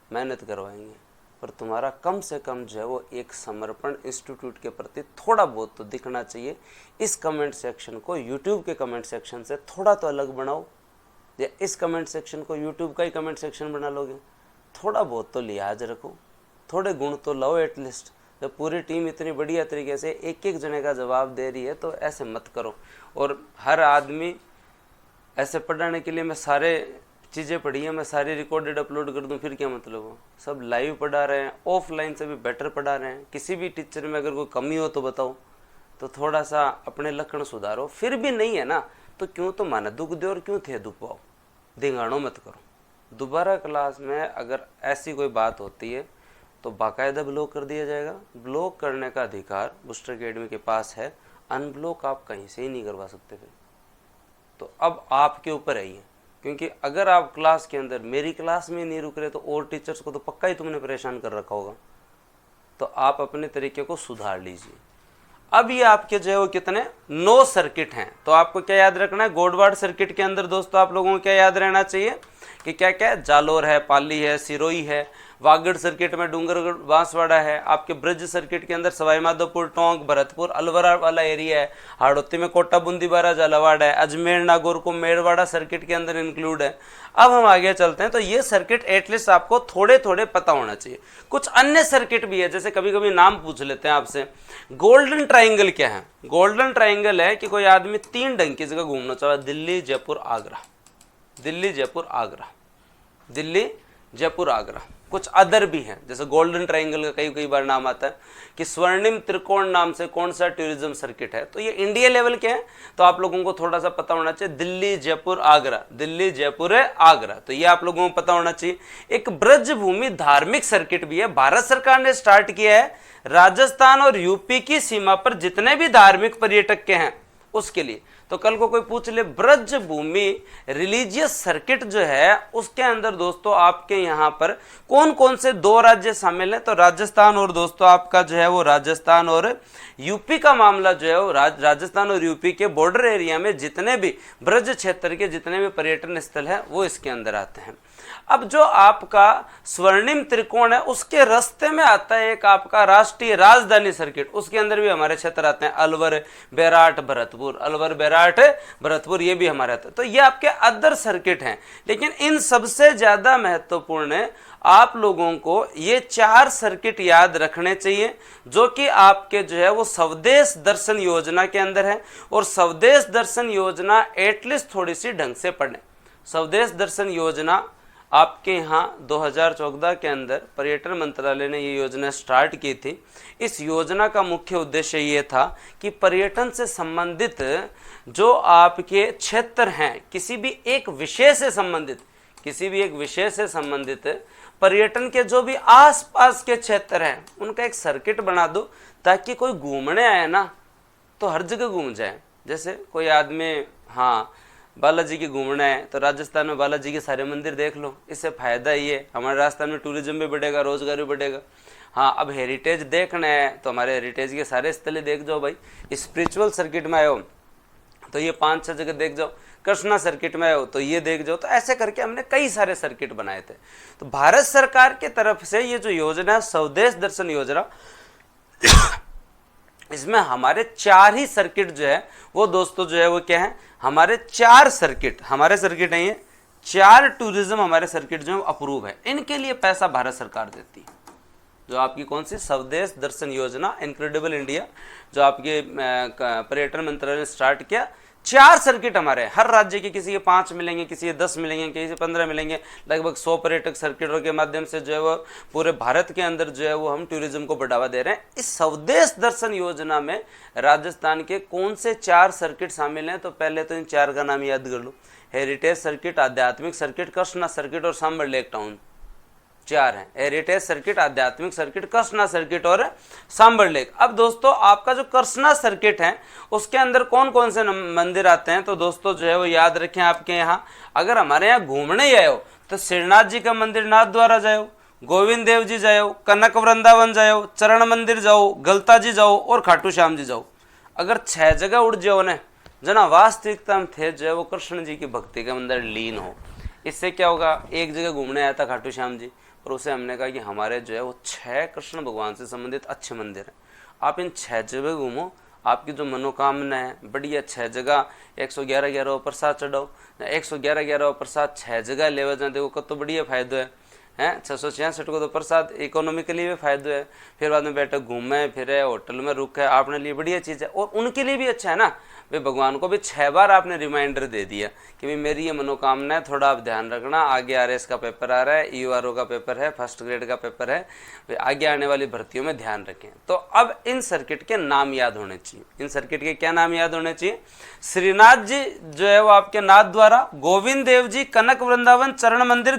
मेहनत करवाएंगे, पर तुम्हारा कम से कम जो है वो एक समर्पण इंस्टीट्यूट के प्रति थोड़ा बहुत तो दिखना चाहिए। इस कमेंट सेक्शन को यूट्यूब के कमेंट सेक्शन से थोड़ा तो अलग बनाओ, या इस कमेंट सेक्शन को यूट्यूब का ही कमेंट सेक्शन बना लोगे, थोड़ा बहुत तो लिहाज रखो, थोड़े गुण तो लाओ एटलीस्ट। जब पूरी टीम इतनी बढ़िया तरीके से एक एक जने का जवाब दे रही है तो ऐसे मत करो। और हर आदमी ऐसे पढ़ाने के लिए मैं सारे चीज़ें पढ़ी हैं, मैं सारी रिकॉर्डेड अपलोड कर दूं, फिर क्या मतलब हो? सब लाइव पढ़ा रहे हैं, ऑफलाइन से भी बेटर पढ़ा रहे हैं। किसी भी टीचर में अगर कोई कमी हो तो बताओ, तो थोड़ा सा अपने लक्षण सुधारो। फिर भी नहीं है ना तो क्यों तो माना दुख दो और क्यों थे दुख पाओ, धिंगाणों मत करो। दोबारा क्लास में अगर ऐसी कोई बात होती है तो बाकायदा ब्लॉक कर दिया जाएगा। ब्लॉक करने का अधिकार बूस्टर एकेडमी के पास है, अनब्लॉक आप कहीं से ही नहीं करवा सकते। फिर तो अब आपके ऊपर है ये, क्योंकि अगर आप क्लास के अंदर मेरी क्लास में नहीं रुक रहे तो और टीचर्स को तो पक्का ही तुमने परेशान कर रखा होगा। तो आप अपने तरीके को सुधार लीजिए। अब ये आपके जो है वो कितने 9 सर्किट हैं, तो आपको क्या याद रखना है? गोडवाड़ सर्किट के अंदर दोस्तों आप लोगों को क्या याद रहना चाहिए कि क्या क्या है? जालोर है, पाली है, सिरोही है, वागड़ सर्किट में डूंगरगढ़ बांसवाड़ा है, आपके ब्रज सर्किट के अंदर सवाई माधोपुर, टोंक, भरतपुर, अलवरा वाला एरिया है, हाड़ौती में कोटा, बूंदी, बारा, झालावाड़ है, अजमेर, नागौर को मेड़वाड़ा सर्किट के अंदर इंक्लूड है। अब हम आगे चलते हैं, तो ये सर्किट एटलीस्ट आपको थोड़े थोड़े पता होना चाहिए। कुछ अन्य सर्किट भी है, जैसे कभी कभी नाम पूछ लेते हैं आपसे, गोल्डन ट्राइंगल क्या है? गोल्डन ट्राइंगल है कि कोई आदमी 3 ढंग की जगह घूमना चाहे, दिल्ली, जयपुर, आगरा, दिल्ली, जयपुर, आगरा, दिल्ली, जयपुर, आगरा। कुछ अदर भी हैं, जैसे गोल्डन ट्राइंगल का कई बार नाम आता है कि स्वर्णिम त्रिकोण नाम से कौन सा टूरिज्म सर्किट है। तो ये इंडिया लेवल के हैं, तो आप लोगों को थोड़ा सा पता होना चाहिए, दिल्ली, जयपुर, आगरा, दिल्ली, जयपुर, आगरा, तो ये आप लोगों को पता होना चाहिए। एक ब्रजभूमि धार्मिक सर्किट भी है, भारत सरकार ने स्टार्ट किया है, राजस्थान और यूपी की सीमा पर जितने भी धार्मिक पर्यटक के हैं उसके लिए। तो कल को कोई पूछ ले ब्रजभूमि रिलीजियस सर्किट जो है उसके अंदर दोस्तों आपके यहाँ पर कौन कौन से 2 राज्य शामिल हैं, तो राजस्थान और दोस्तों आपका जो है वो राजस्थान और यूपी का मामला जो है वो राजस्थान और यूपी के बॉर्डर एरिया में जितने भी ब्रज क्षेत्र के जितने भी पर्यटन स्थल है वो इसके अंदर आते हैं। अब जो आपका स्वर्णिम त्रिकोण है उसके रास्ते में आता है एक आपका राष्ट्रीय राजधानी सर्किट, उसके अंदर भी हमारे क्षेत्र आते हैं, अलवर, बैराट, भरतपुर, अलवर, बैराट, भरतपुर, ये भी हमारे आते हैं। तो ये आपके अदर सर्किट हैं, लेकिन इन सबसे ज्यादा महत्वपूर्ण है आप लोगों को ये 4 सर्किट याद रखने चाहिए, जो कि आपके जो है वो स्वदेश दर्शन योजना के अंदर है। और स्वदेश दर्शन योजना एटलीस्ट थोड़ी सी ढंग से पढ़ें। स्वदेश दर्शन योजना आपके यहाँ 2014 के अंदर पर्यटन मंत्रालय ने ये योजना स्टार्ट की थी। इस योजना का मुख्य उद्देश्य ये था कि पर्यटन से संबंधित जो आपके क्षेत्र हैं, किसी भी एक विषय से संबंधित, किसी भी एक विषय से संबंधित पर्यटन के जो भी आसपास के क्षेत्र हैं उनका एक सर्किट बना दो, ताकि कोई घूमने आए ना तो हर जगह घूम जाए। जैसे कोई आदमी हाँ बालाजी की घूमना है तो राजस्थान में बालाजी के सारे मंदिर देख लो, इससे फायदा ही है, हमारे राजस्थान में टूरिज्म भी बढ़ेगा, रोजगार भी बढ़ेगा। हाँ अब हेरिटेज देखना है तो हमारे हेरिटेज के सारे स्थल देख जाओ भाई, स्पिरिचुअल सर्किट में आए हो तो ये 5-6 जगह देख जाओ, कृष्णा सर्किट में आए हो तो ये देख जाओ। तो ऐसे करके हमने कई सारे सर्किट बनाए थे। तो भारत सरकार की तरफ से ये जो योजना है स्वदेश दर्शन योजना, इसमें हमारे 4 ही सर्किट जो है वो दोस्तों जो है वो क्या है, हमारे 4 सर्किट, हमारे सर्किट है ये 4 टूरिज्म हमारे सर्किट जो है अप्रूव है। इनके लिए पैसा भारत सरकार देती है, जो आपकी कौन सी स्वदेश दर्शन योजना, इनक्रेडिबल इंडिया, जो आपके पर्यटन मंत्रालय ने स्टार्ट किया। 4 सर्किट हमारे, हर राज्य के किसी के 5 मिलेंगे, किसी के 10 मिलेंगे, किसी के 15 मिलेंगे, लगभग 100 पर्यटक सर्किटों के माध्यम से जो है वो पूरे भारत के अंदर जो है वो हम टूरिज्म को बढ़ावा दे रहे हैं। इस स्वदेश दर्शन योजना में राजस्थान के कौन से 4 सर्किट शामिल हैं, तो पहले तो इन 4 का नाम याद कर लो, हेरिटेज सर्किट, आध्यात्मिक सर्किट, कृष्णा सर्किट और सांबर लेक टाउन। 4 हैं, हेरिटेज सर्किट, आध्यात्मिक सर्किट, कृष्णा सर्किट और सांबर लेक। अब दोस्तों आपका जो कृष्णा सर्किट है उसके अंदर कौन कौन से मंदिर आते हैं, तो दोस्तों जो है वो याद रखें, आपके यहाँ अगर हमारे यहाँ घूमने ही आए हो तो श्रीनाथ जी का मंदिर नाथ द्वारा जाओ, गोविंद देव जी जाओ, कनक वृंदावन जाओ, चरण मंदिर जाओ, गलता जी जाओ और खाटू श्याम जी जाओ। अगर 6 जगह उठ जाओ ना, जना वास्तविकता में थे जो है वो कृष्ण जी की भक्ति के अंदर लीन हो। इससे क्या होगा, एक जगह घूमने आया था खाटू श्याम जी, और उसे हमने कहा कि हमारे जो है वो 6 कृष्ण भगवान से संबंधित अच्छे मंदिर हैं, आप इन 6 जगह घूमो, आपकी जो मनोकामना है बढ़िया 6 जगह 111 प्रसाद चढ़ाओ, 111 प्रसाद 6 जगह लेवा जाए, देखो कत तो बढ़िया फायदो है 666 को तो प्रसाद इकोनॉमिकली भी फायदो है। फिर बाद में बैठे घूमे फिरे, होटल में रुके, आपने लिए बढ़िया चीज़ है और उनके लिए भी अच्छा है ना भाई। भगवान को भी 6 बार आपने रिमाइंडर दे दिया कि भाई मेरी ये मनोकामना है, थोड़ा आप ध्यान रखना, आगे आरएस का पेपर आ रहा है, यूआरओ का पेपर है, फर्स्ट ग्रेड का पेपर है, भाई आगे आने वाली भर्तियों में ध्यान रखें। तो अब इन सर्किट के नाम याद होने चाहिए। इन सर्किट के क्या नाम याद होने चाहिए, श्रीनाथ जी जो है वो आपके नाथ द्वारा, गोविंद देव जी, कनक वृंदावन, चरण मंदिर,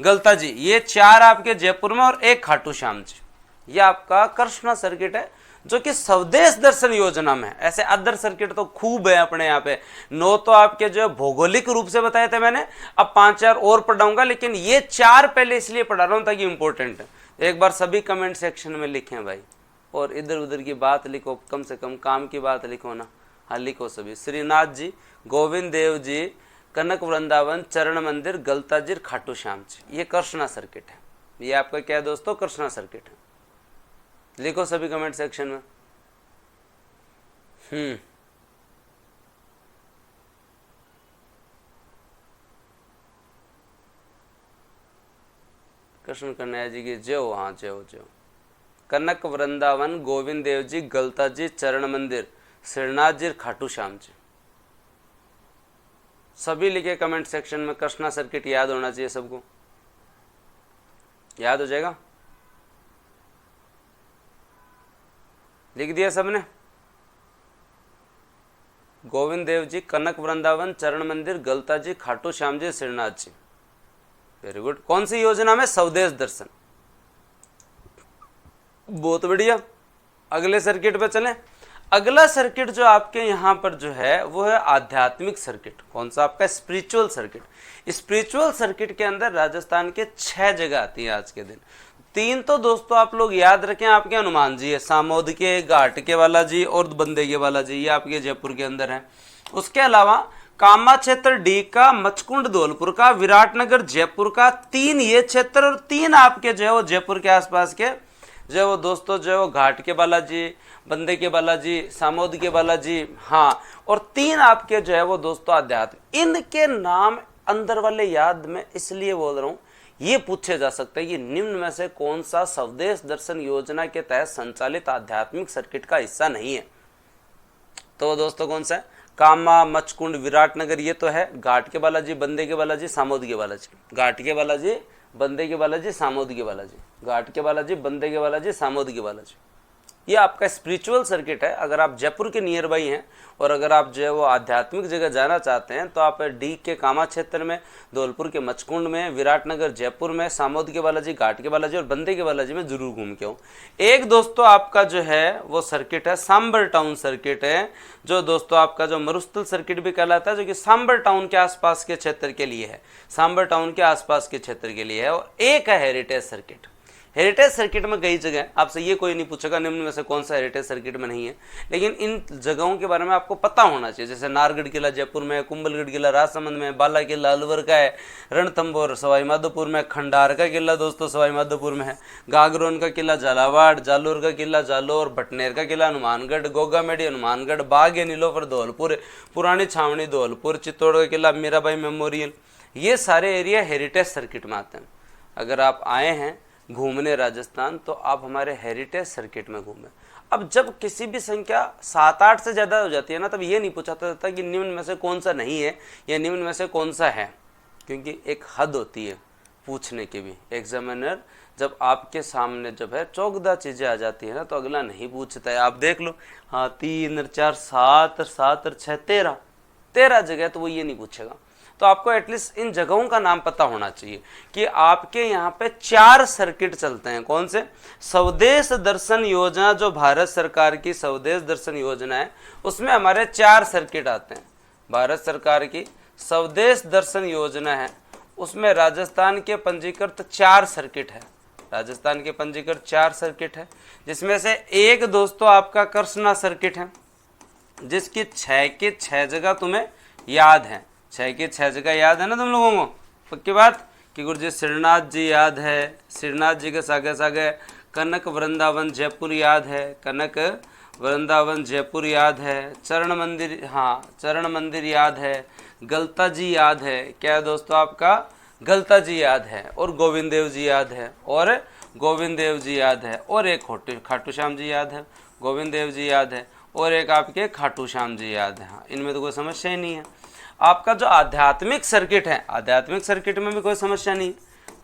गलता जी, ये 4 आपके जयपुर में और 1 खाटू श्याम जी। ये आपका कृष्णा सर्किट है जो कि स्वदेश दर्शन योजना में। ऐसे अदर सर्किट तो खूब है अपने यहाँ पे, 9 तो आपके जो है भौगोलिक रूप से बताए थे मैंने, अब 5-4 और पढ़ाऊंगा, लेकिन ये 4 पहले इसलिए पढ़ा रहा हूँ ताकि इंपॉर्टेंट है। एक बार सभी कमेंट सेक्शन में लिखें भाई, और इधर उधर की बात लिखो, कम से कम काम की बात लिखो ना, हाँ लिखो सभी। श्रीनाथ जी, गोविंद देव जी, कनक वृंदावन, चरण मंदिर, गलता जी, खाटू श्याम जी, ये कृष्णा सर्किट है। ये आपका क्या है दोस्तों, कृष्णा सर्किट है। लिखो सभी कमेंट सेक्शन में। कृष्ण कन्हैया जी की जय हो। हाँ जय हो, जय हो। कनक वृंदावन, गोविंद देव जी, गलता जी, चरण मंदिर, श्रीनाथ जी, खाटू श्याम जी। सभी लिखे कमेंट सेक्शन में। कृष्णा सर्किट याद होना चाहिए सबको, याद हो जाएगा। लिख दिया सबने? गोविंद देव जी, कनक वृंदावन, चरण मंदिर, गलता जी, खाटू श्याम जी, श्रीनाथ जी। Very good. कौन सी योजना में? स्वदेश दर्शन। बहुत बढ़िया। अगले सर्किट पे चलें। अगला सर्किट जो आपके यहाँ पर जो है वो है आध्यात्मिक सर्किट। कौन सा? आपका स्पिरिचुअल सर्किट। स्पिरिचुअल सर्किट के अंदर राजस्थान के 6 जगह आती है आज के दिन। 3 तो दोस्तों आप लोग याद रखें, आपके हनुमान जी है, सामोद के, घाट के वाला जी और बंदे के वाला जी, ये आपके जयपुर के अंदर है। उसके अलावा कामा क्षेत्र डी का, मचकुंड धौलपुर का, विराटनगर जयपुर का, 3 ये क्षेत्र और 3 आपके जो है वो जयपुर के आसपास के जो है वो दोस्तों जो है वो घाट के बालाजी, बंदे के बालाजी, सामोद के बालाजी, हाँ, और 3 आपके जो है वो दोस्तों आध्यात्म। इनके नाम अंदर वाले याद में इसलिए बोल रहा हूँ, ये पूछे जा सकते हैं कि निम्न में से कौन सा स्वदेश दर्शन योजना के तहत संचालित आध्यात्मिक सर्किट का हिस्सा नहीं है। तो दोस्तों कौन सा है? कामा, मचकुंड, विराटनगर, ये तो है। घाट के बालाजी, बंदे के बालाजी, सामोद के बालाजी। घाट के बालाजी, बंदे के बालाजी, सामोद के बालाजी। घाट के बालाजी, बंदे के बालाजी, सामोद के बालाजी। ये आपका स्पिरिचुअल सर्किट है। अगर आप जयपुर के नियर बाई हैं और अगर आप जो है वो आध्यात्मिक जगह जाना चाहते हैं तो आप डी के कामा क्षेत्र में, धौलपुर के मचकुंड में, विराटनगर जयपुर में, सामोद के बालाजी, घाट के बालाजी और बंदे के बालाजी में जरूर घूम के आओ। एक दोस्तों आपका जो है वो सर्किट है सांबर टाउन सर्किट है, जो दोस्तों आपका जो मरुस्थल सर्किट भी कहलाता है, जो कि सांबर टाउन के आसपास के क्षेत्र के लिए है। सांबर टाउन के आसपास के क्षेत्र के लिए है। और एक है हेरिटेज सर्किट। हेरिटेज सर्किट में कई जगह, आपसे ये कोई नहीं पूछेगा निम्न में से कौन सा हेरिटेज सर्किट में नहीं है, लेकिन इन जगहों के बारे में आपको पता होना चाहिए। जैसे नारगढ़ किला जयपुर में, कुंभलगढ़ किला राजसमंद में, बाला किला अलवर का है, रणथंभौर सवाई माधोपुर में, खंडार का किला दोस्तों सवाई माधोपुर में है, गागरोन का किला झालावाड़, जालोर का किला जालोर, भटनेर का किला हनुमानगढ़, गोगामेडी हनुमानगढ़, बाग नीलोफर धौलपुर, पुरानी छावनी धौलपुर, चित्तौड़ का किला मीराबाई मेमोरियल, ये सारे एरिया हेरिटेज सर्किट में आते हैं। अगर आप आए हैं घूमने राजस्थान तो आप हमारे हेरिटेज सर्किट में घूमें। अब जब किसी भी संख्या 7-8 से ज़्यादा हो जाती है ना, तब ये नहीं पूछा जाता कि निम्न में से कौन सा नहीं है या निम्न में से कौन सा है, क्योंकि एक हद होती है पूछने की भी। एग्जामिनर जब आपके सामने जब है 14 चीज़ें आ जाती है ना, तो अगला नहीं पूछता है। आप देख लो, हाँ 3 और 4 7 और 7 और 6 13 जगह, तो वो ये नहीं पूछेगा। तो आपको एटलीस्ट इन जगहों का नाम पता होना चाहिए कि आपके यहाँ पे 4 सर्किट चलते हैं। कौन से? स्वदेश दर्शन योजना, जो भारत सरकार की स्वदेश दर्शन योजना है, उसमें हमारे 4 सर्किट आते हैं। भारत सरकार की स्वदेश दर्शन योजना है, उसमें राजस्थान के पंजीकृत 4 सर्किट है। राजस्थान के पंजीकृत 4 सर्किट है, जिसमें से एक दोस्तों आपका कृष्णा सर्किट है, जिसकी 6 की 6 जगह तुम्हें याद है। 6 की 6 जगह याद है ना तुम लोगों को? पक्की बात कि गुरु जी श्रीनाथ जी याद है, श्रीनाथ जी के सागे सागे कनक वृंदावन जयपुर याद है, कनक वृंदावन जयपुर याद है, चरण मंदिर, हाँ चरण मंदिर याद है, गलता जी याद है, क्या है दोस्तों आपका गलता जी याद है, और गोविंद देव जी याद है, और गोविंद देव जी याद है, और एक खाटू श्याम जी याद है, गोविंद देव जी याद है, और एक आपके खाटू श्याम जी याद है। हाँ, इनमें तो कोई समस्या ही नहीं है। आपका जो आध्यात्मिक सर्किट है, आध्यात्मिक सर्किट में भी कोई समस्या नहीं,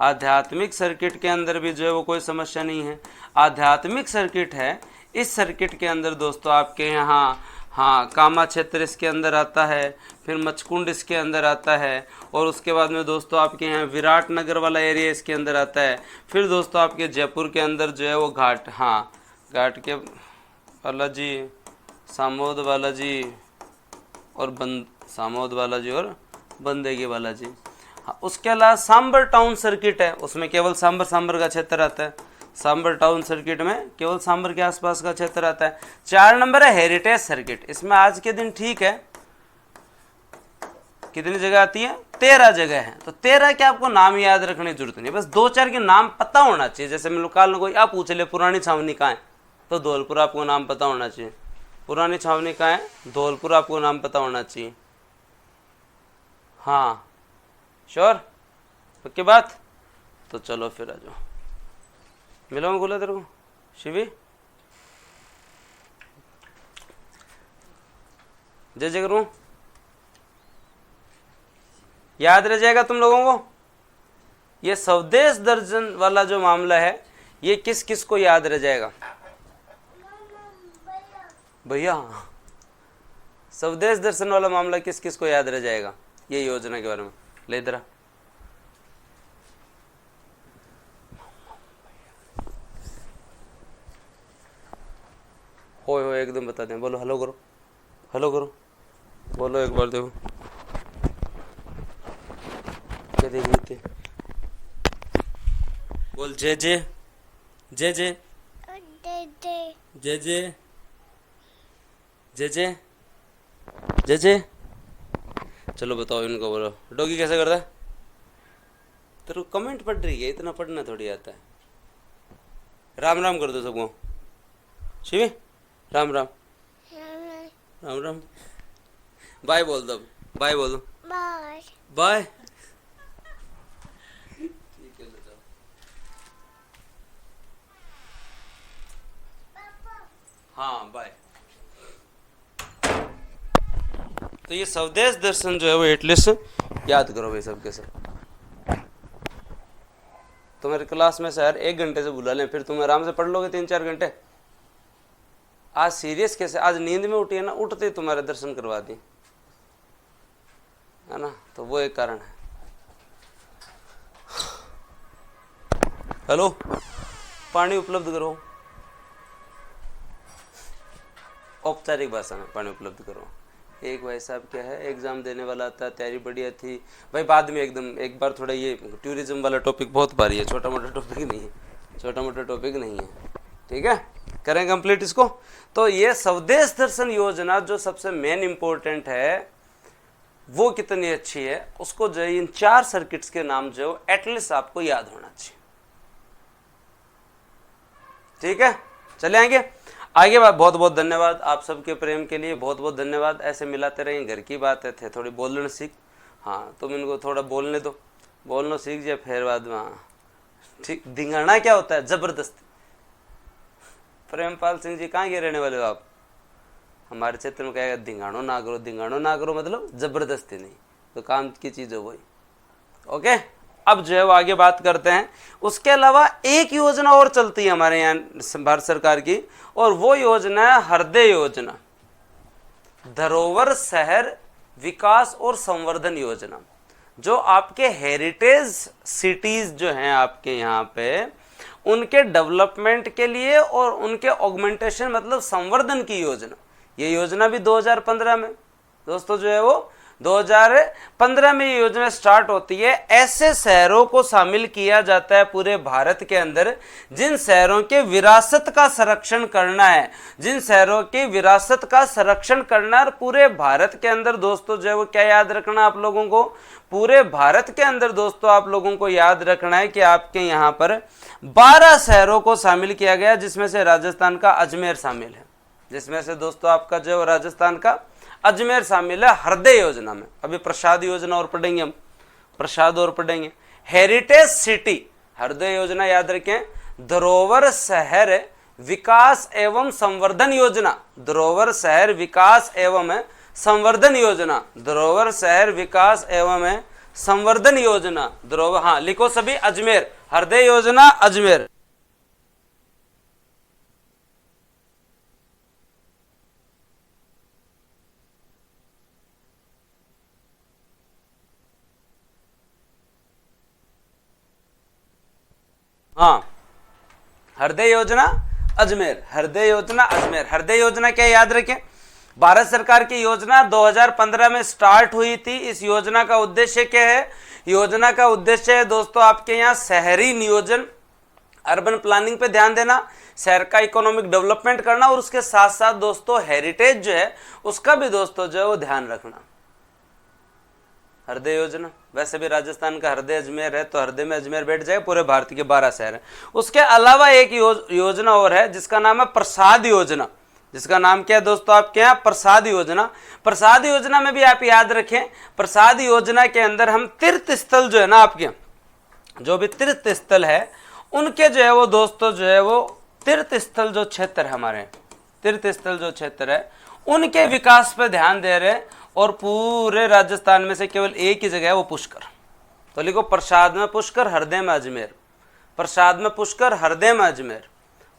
आध्यात्मिक सर्किट के अंदर भी जो है वो कोई समस्या नहीं है। आध्यात्मिक सर्किट है, इस सर्किट के अंदर दोस्तों आपके यहाँ हाँ कामा क्षेत्र इसके अंदर आता है, फिर मचकुंड इसके अंदर आता है, और उसके बाद में दोस्तों आपके यहाँ विराटनगर वाला एरिया इसके अंदर आता है। फिर दोस्तों आपके जयपुर के अंदर जो है वो घाट, हाँ घाट के बालाजी, सामोद बालाजी और सामोद बालाजी और बंदे के बालाजी। हाँ, उसके अलावा सांबर टाउन सर्किट है, उसमें केवल सांबर का क्षेत्र आता है। सांबर टाउन सर्किट में केवल सांबर के आसपास का क्षेत्र आता है। 4 नंबर है हेरिटेज सर्किट। इसमें आज के दिन ठीक है, कितनी जगह आती है? 13 जगह है। तो 13 के आपको नाम याद रखने की जरूरत नहीं, बस 2-4 के नाम पता होना चाहिए। जैसे मैं काल कोई आप पूछ ले पुरानी छावनी कहाँ है, तो धौलपुर आपको नाम पता होना चाहिए। पुरानी छावनी कहाँ है? धौलपुर आपको नाम पता होना चाहिए। हाँ श्योर, पक्की बात। तो चलो फिर आ जाओ, मिलो मैं बोला तेरे को शिवी, जय जय करूं, याद रह जाएगा तुम लोगों को। ये स्वदेश दर्शन वाला जो मामला है, ये किस किस को याद रह जाएगा भैया? स्वदेश दर्शन वाला मामला किस किस को याद रह जाएगा? ये योजना के बारे में ले इधर। हो एकदम बता दें, बोलो हेलो करो, हेलो करो, बोलो एक बार देखो क्या देख रहे थे, बोल जय जय जय जय जय जय जय जय जय जय। चलो बताओ इनको, बोलो डॉगी कैसे करता है? तेरे को कमेंट पढ़ रही है, इतना पढ़ना थोड़ी आता है। राम राम कर दो सबको, शिवी राम राम राम राम। बाय बोल दो, बाय बोल दो, बाय बाय। ठीक है बताओ। हाँ बाय। तो ये स्वदेश दर्शन जो है वो एटलीस्ट याद करो भाई सबके सब। तुम्हारी क्लास में सर 1 घंटे से बुला लें, फिर तुम आराम से पढ़ लोगे 3-4 घंटे। आज सीरियस कैसे, आज नींद में उठी है ना, उठते तुम्हारे दर्शन करवा दी है ना, तो वो एक कारण है। हेलो, पानी उपलब्ध करो, औपचारिक भाषा में पानी उपलब्ध करो। एक भाई साहब क्या है, एग्जाम देने वाला था, तैयारी बढ़िया थी भाई, बाद में एकदम एक बार थोड़ा ये टूरिज्म वाला टॉपिक बहुत भारी है, छोटा मोटा टॉपिक नहीं है, छोटा मोटा टॉपिक नहीं है, ठीक है, करें कंप्लीट इसको। तो ये स्वदेश दर्शन योजना जो सबसे मेन इंपॉर्टेंट है वो कितनी अच्छी है, उसको जो इन 4 सर्किट्स के नाम जो एटलीस्ट आपको याद होना चाहिए, ठीक है। चले आएंगे आगे। बहुत बहुत धन्यवाद आप सबके प्रेम के लिए, बहुत बहुत धन्यवाद। ऐसे मिलाते रहें, घर की बात है, थे थोड़ी बोलना सीख। हाँ तुम इनको थोड़ा बोलने दो, बोलना सीख जाए फिर बाद में। हाँ ठीक, धिंगाना क्या होता है? जबरदस्ती। प्रेमपाल सिंह जी कहाँ के रहने वाले हो आप? हमारे क्षेत्र में कहेगा धिंगाणो ना करो, धिंगाणो ना करो मतलब जबरदस्ती नहीं, तो काम की चीज है वही। ओके, अब जो है वो आगे बात करते हैं। उसके अलावा एक योजना और चलती है हमारे यहाँ भारत सरकार की, और वो योजना है हृदय योजना, धरोहर शहर विकास और संवर्धन योजना। जो आपके हेरिटेज सिटीज जो हैं आपके यहाँ पे, उनके डेवलपमेंट के लिए और उनके ऑगमेंटेशन मतलब संवर्धन की योजना। ये योजना भी 2015 में दोस्तों जो है वो 2015 में ये योजना स्टार्ट होती है। ऐसे शहरों को शामिल किया जाता है पूरे भारत के अंदर जिन शहरों के विरासत का संरक्षण करना है, जिन शहरों की विरासत का संरक्षण करना है। पूरे भारत के अंदर दोस्तों जो है वो क्या याद रखना आप लोगों को, पूरे भारत के अंदर दोस्तों आप लोगों को याद रखना है कि आपके यहाँ पर 12 शहरों को शामिल किया गया, जिसमें से राजस्थान का अजमेर शामिल है, जिसमें से दोस्तों आपका जो राजस्थान का अजमेर शामिल है हृदय योजना में। अभी प्रसाद योजना और पढ़ेंगे हम, प्रसाद और पढ़ेंगे। हेरिटेज सिटी हृदय योजना याद रखें, धरोहर शहर विकास एवं संवर्धन योजना, धरोहर शहर विकास एवं संवर्धन योजना, धरोहर शहर विकास एवं संवर्धन योजना, धरोहर, हाँ लिखो सभी, अजमेर, हृदय योजना अजमेर। हाँ हृदय योजना अजमेर, हृदय योजना अजमेर। हृदय योजना क्या याद रखें, भारत सरकार की योजना 2015 में स्टार्ट हुई थी। इस योजना का उद्देश्य क्या है? योजना का उद्देश्य है दोस्तों आपके यहाँ शहरी नियोजन, अर्बन प्लानिंग पे ध्यान देना, शहर का इकोनॉमिक डेवलपमेंट करना, और उसके साथ साथ दोस्तों हेरिटेज जो है उसका भी दोस्तों जो है वो ध्यान रखना। हृदय योजना, वैसे भी राजस्थान का हृदय अजमेर है, तो हृदय में अजमेर बैठ जाएगा, पूरे भारत के 12 शहर हैं। उसके अलावा एक योजना और है जिसका नाम है प्रसाद योजना। जिसका नाम क्या है दोस्तों आपके यहाँ? प्रसाद योजना। प्रसाद योजना में भी आप याद रखें, प्रसाद योजना के अंदर हम तीर्थ स्थल जो है ना, आपके जो भी तीर्थ स्थल है उनके जो है वो दोस्तों जो है वो तीर्थ स्थल जो क्षेत्र है हमारे, तीर्थ स्थल जो क्षेत्र है उनके विकास पर ध्यान दे रहे हैं। और पूरे राजस्थान में से केवल एक ही जगह है, वो पुष्कर। तो लिखो प्रसाद में पुष्कर, हृदय में अजमेर। प्रसाद में पुष्कर, हृदय में अजमेर।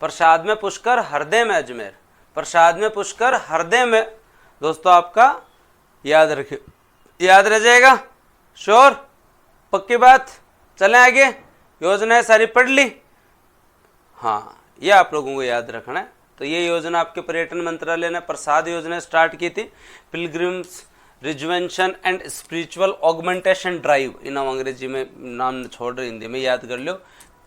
प्रसाद में पुष्कर, हृदय में अजमेर। प्रसाद में पुष्कर, हृदय में। दोस्तों आपका याद रखिए, याद रह जाएगा? श्योर? पक्की बात? चलें आगे। योजनाएं सारी पढ़ ली? हाँ, ये आप लोगों को याद रखना है। तो ये योजना आपके पर्यटन मंत्रालय ने प्रसाद योजना स्टार्ट की थी, pilgrims rejuvenation and spiritual augmentation drive, इन अंग्रेजी में नाम छोड़ रहे, हिंदी में याद कर लो।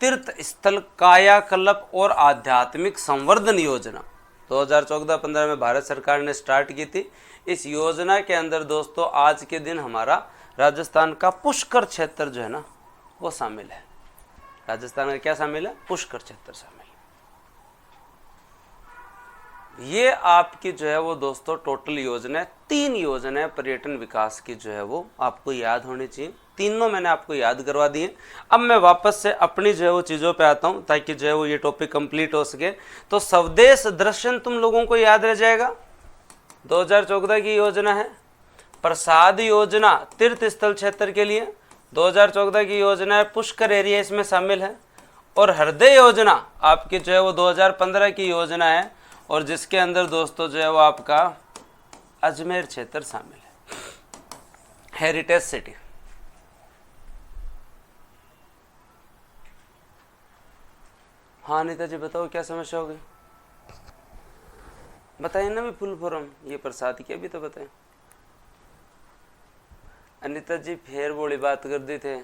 तीर्थ स्थल कायाकल्प और आध्यात्मिक संवर्धन योजना 2014-15 में भारत सरकार ने स्टार्ट की थी। इस योजना के अंदर दोस्तों आज के दिन हमारा राजस्थान का पुष्कर क्षेत्र जो है ना वो शामिल है। राजस्थान में क्या शामिल है? पुष्कर क्षेत्र शामिल है। ये आपकी जो है वो दोस्तों टोटल योजना है। 3 योजनाएं पर्यटन विकास की जो है वो आपको याद होनी चाहिए। तीनों मैंने आपको याद करवा दिए। अब मैं वापस से अपनी जो है वो चीज़ों पे आता हूँ ताकि जो है वो ये टॉपिक कंप्लीट हो सके। तो स्वदेश दर्शन तुम लोगों को याद रह जाएगा, 2014 की योजना है। प्रसाद योजना तीर्थ स्थल क्षेत्र के लिए 2014 की योजना है, पुष्कर एरिया इसमें शामिल है। और हृदय योजना आपकी जो है वो 2015 की योजना है, और जिसके अंदर दोस्तों जो है वो आपका अजमेर क्षेत्र शामिल है, हेरिटेज सिटी। हाँ अनिता जी बताओ क्या समस्या हो गई? बताइए ना भी फुल फॉर्म, ये प्रसाद की अभी तो बताएं। अनिता जी फिर बोली बात कर दी थे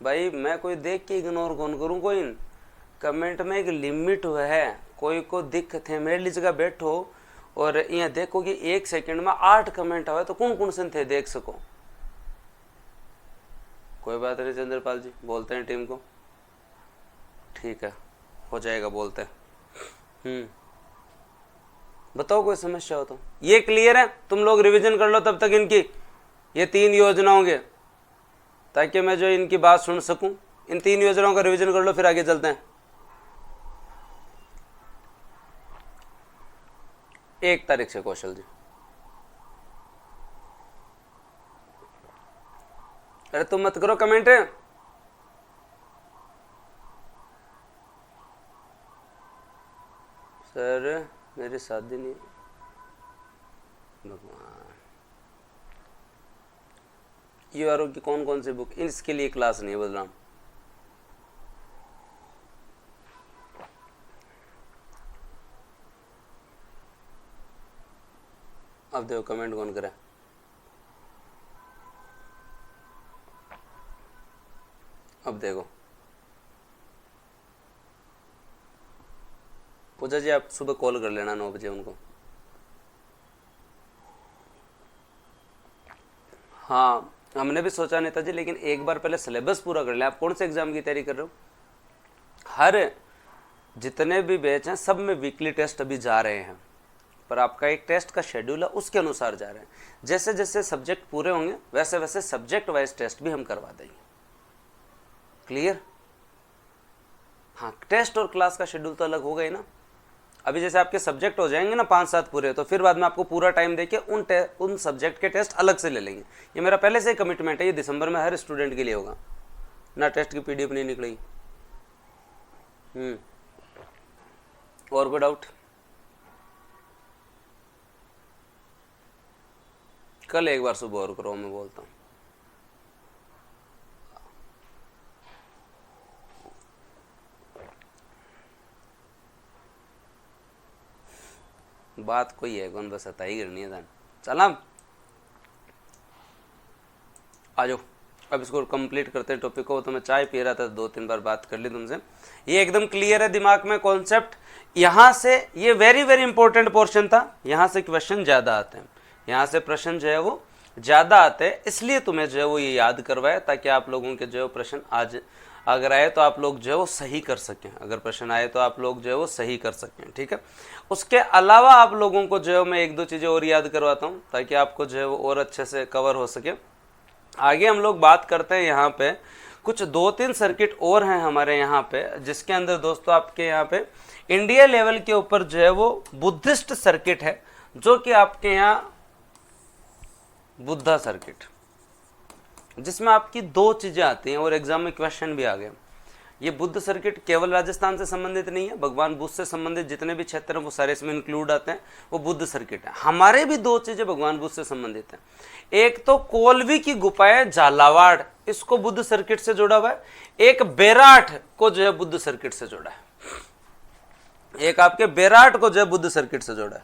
भाई, मैं कोई देख के इग्नोर कौन करूं? कोई कमेंट में एक लिमिट हुआ है, कोई को दिख थे मेरे लिए जगह बैठो और यहाँ देखो कि 1 सेकंड में 8 कमेंट आवे तो कौन कौन से थे देख सको। कोई बात नहीं चंद्रपाल जी, बोलते हैं टीम को, ठीक है हो जाएगा, बोलते हैं। बताओ कोई समस्या हो तो। ये क्लियर है? तुम लोग रिवीजन कर लो तब तक इनकी ये 3 योजनाओं के, ताकि मैं जो इनकी बात सुन सकूं। इन 3 योजनाओं का रिवीजन कर लो, फिर आगे चलते हैं। 1 तारीख से कौशल जी। अरे तुम मत करो कमेंट। सर मेरी शादी नहीं, भगवान। ये आरोग्य की कौन कौन सी बुक, इसके लिए क्लास नहीं है बलराम। अब देखो कमेंट कौन करे। अब देखो पूजा जी, आप सुबह कॉल कर लेना 9 बजे उनको। हाँ हमने भी सोचा नहीं था जी, लेकिन एक बार पहले सिलेबस पूरा कर लें। आप कौन से एग्जाम की तैयारी कर रहे हो? हर जितने भी बैच हैं सब में वीकली टेस्ट अभी जा रहे हैं, पर आपका एक टेस्ट का शेड्यूल है उसके अनुसार जा रहे हैं। जैसे जैसे सब्जेक्ट पूरे होंगे वैसे वैसे सब्जेक्ट वाइज टेस्ट भी हम करवा देंगे। क्लियर? हाँ टेस्ट और क्लास का शेड्यूल तो अलग होगा ही ना। अभी जैसे आपके सब्जेक्ट हो जाएंगे ना 5-7 पूरे, तो फिर बाद में आपको पूरा टाइम देके उन सब्जेक्ट के टेस्ट अलग से ले लेंगे। ये मेरा पहले से ही कमिटमेंट है, ये दिसंबर में हर स्टूडेंट के लिए होगा ना। टेस्ट की PDF नहीं निकलेगी। और कोई डाउट? कल एक बार सुबह और करो, मैं बोलता हूँ। बात कोई है कौन, बस हता ही करनी है जान। चल आ जाओ, अब इसको कंप्लीट करते हैं टॉपिक को। तो मैं चाय पी रहा था, 2-3 बार बात कर ली तुमसे। ये एकदम क्लियर है दिमाग में कॉन्सेप्ट। यहाँ से ये वेरी वेरी इंपॉर्टेंट पोर्शन था, यहाँ से क्वेश्चन ज़्यादा आते हैं, यहाँ से प्रश्न जो है वो ज़्यादा आते हैं, इसलिए तुम्हें जो है वो ये याद करवाया ताकि आप लोगों के जो है प्रश्न आज अगर आए तो आप लोग जो है वो सही कर सकें, अगर प्रश्न आए तो आप लोग जो है वो सही कर सकें, ठीक है। उसके अलावा आप लोगों को जो है मैं एक दो चीज़ें और याद करवाता हूँ ताकि आपको जो है वो और अच्छे से कवर हो सके। आगे हम लोग बात करते हैं यहाँ पे कुछ 2-3 सर्किट और हैं हमारे यहाँ पे, जिसके अंदर दोस्तों आपके यहाँ पे इंडिया लेवल के ऊपर जो है वो बुद्धिस्ट सर्किट है, जो कि आपके यहाँ बुद्धा सर्किट, जिसमें आपकी 2 चीज़ें आती हैं और एग्जाम में क्वेश्चन भी आ गए। ये बुद्ध सर्किट केवल राजस्थान से संबंधित नहीं है, भगवान बुद्ध से संबंधित जितने भी क्षेत्र हैं वो सारे इसमें इंक्लूड आते हैं, वो बुद्ध सर्किट है। हमारे भी 2 चीज़ें भगवान बुद्ध से संबंधित हैं। एक तो कोलवी की गुफाएं झालावाड़, इसको बुद्ध सर्किट से जोड़ा हुआ है। एक बेराठ को जो है बुद्ध सर्किट से जोड़ा है। एक आपके बेराठ को जो है बुद्ध सर्किट से जोड़ा है।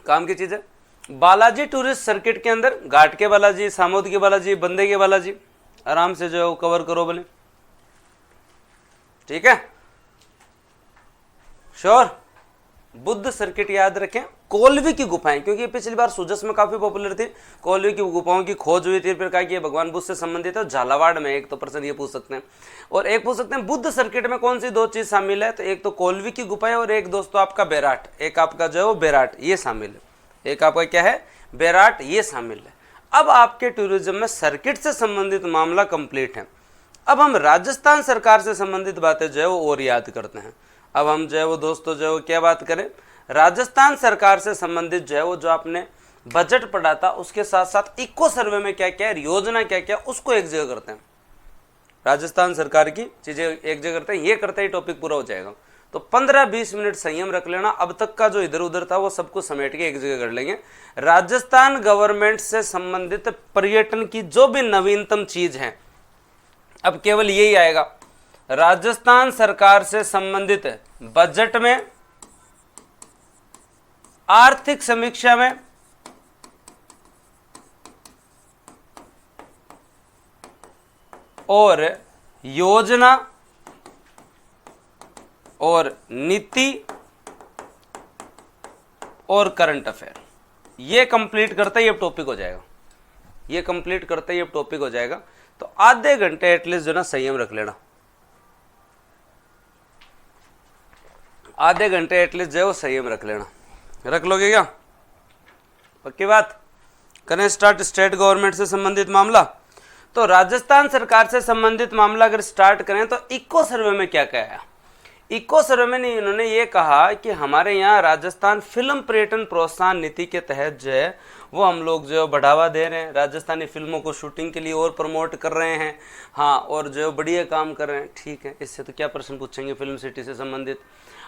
काम की चीज है। बालाजी टूरिस्ट सर्किट के अंदर घाट के बालाजी, सामोद के बालाजी, बंदे के बालाजी, आराम से जो है वो कवर करो बोले, ठीक है। श्योर। बुद्ध सर्किट याद रखें। कोलवी की गुफाएं, क्योंकि पिछली बार सुजस में काफी पॉपुलर थी, कोलवी की गुफाओं की खोज हुई थी, फिर कहा कि ये भगवान बुद्ध से संबंधित है। झालावाड़ में एक तो प्रश्न ये पूछ सकते हैं, और एक पूछ सकते हैं बुद्ध सर्किट में कौन सी 2 चीज शामिल है, तो एक तो कोलवी की गुफाएं और एक दोस्तों आपका बेराट, एक आपका जो है वो बेराट ये शामिल है, एक आपका क्या है बेराट ये शामिल है। अब आपके टूरिज्म में सर्किट से संबंधित मामला कंप्लीट है। अब हम राजस्थान सरकार से संबंधित बातें जो है वो और याद करते हैं। अब हम जो है वो दोस्तों जो है वो क्या बात करें, राजस्थान सरकार से संबंधित जो है वो जो आपने बजट पढ़ा था उसके साथ साथ इको सर्वे में क्या क्या है, योजना क्या क्या, उसको एक जगह करते हैं। राजस्थान सरकार की चीजें एक जगह करते हैं, ये करते ही टॉपिक पूरा हो जाएगा। तो 15-20 मिनट संयम रख लेना, अब तक का जो इधर उधर था वो सबको समेट के एक जगह कर लेंगे। राजस्थान गवर्नमेंट से संबंधित पर्यटन की जो भी नवीनतम चीज है अब केवल यही आएगा। राजस्थान सरकार से संबंधित बजट में, आर्थिक समीक्षा में और योजना और नीति और करंट अफेयर, ये कंप्लीट करते ही अब टॉपिक हो जाएगा। ये कंप्लीट करते ही अब टॉपिक हो जाएगा। तो आधे घंटे एटलीस्ट जो ना संयम रख लेना, आधे घंटे एटलीस्ट जो है वो संयम रख लेना। रख लोगे क्या? पक्की बात। करें स्टार्ट स्टेट गवर्नमेंट से संबंधित मामला। तो राजस्थान सरकार से संबंधित मामला अगर स्टार्ट करें तो इको सर्वे में क्या क्या है। इको सर्वे में नहीं, इन्होंने ये कहा कि हमारे यहाँ राजस्थान फिल्म पर्यटन प्रोत्साहन नीति के तहत जो है वो हम लोग जो है बढ़ावा दे रहे हैं, राजस्थानी फिल्मों को शूटिंग के लिए और प्रमोट कर रहे हैं। हाँ, और जो बढ़िया काम कर रहे हैं, ठीक है। इससे तो क्या प्रश्न पूछेंगे फिल्म सिटी से संबंधित।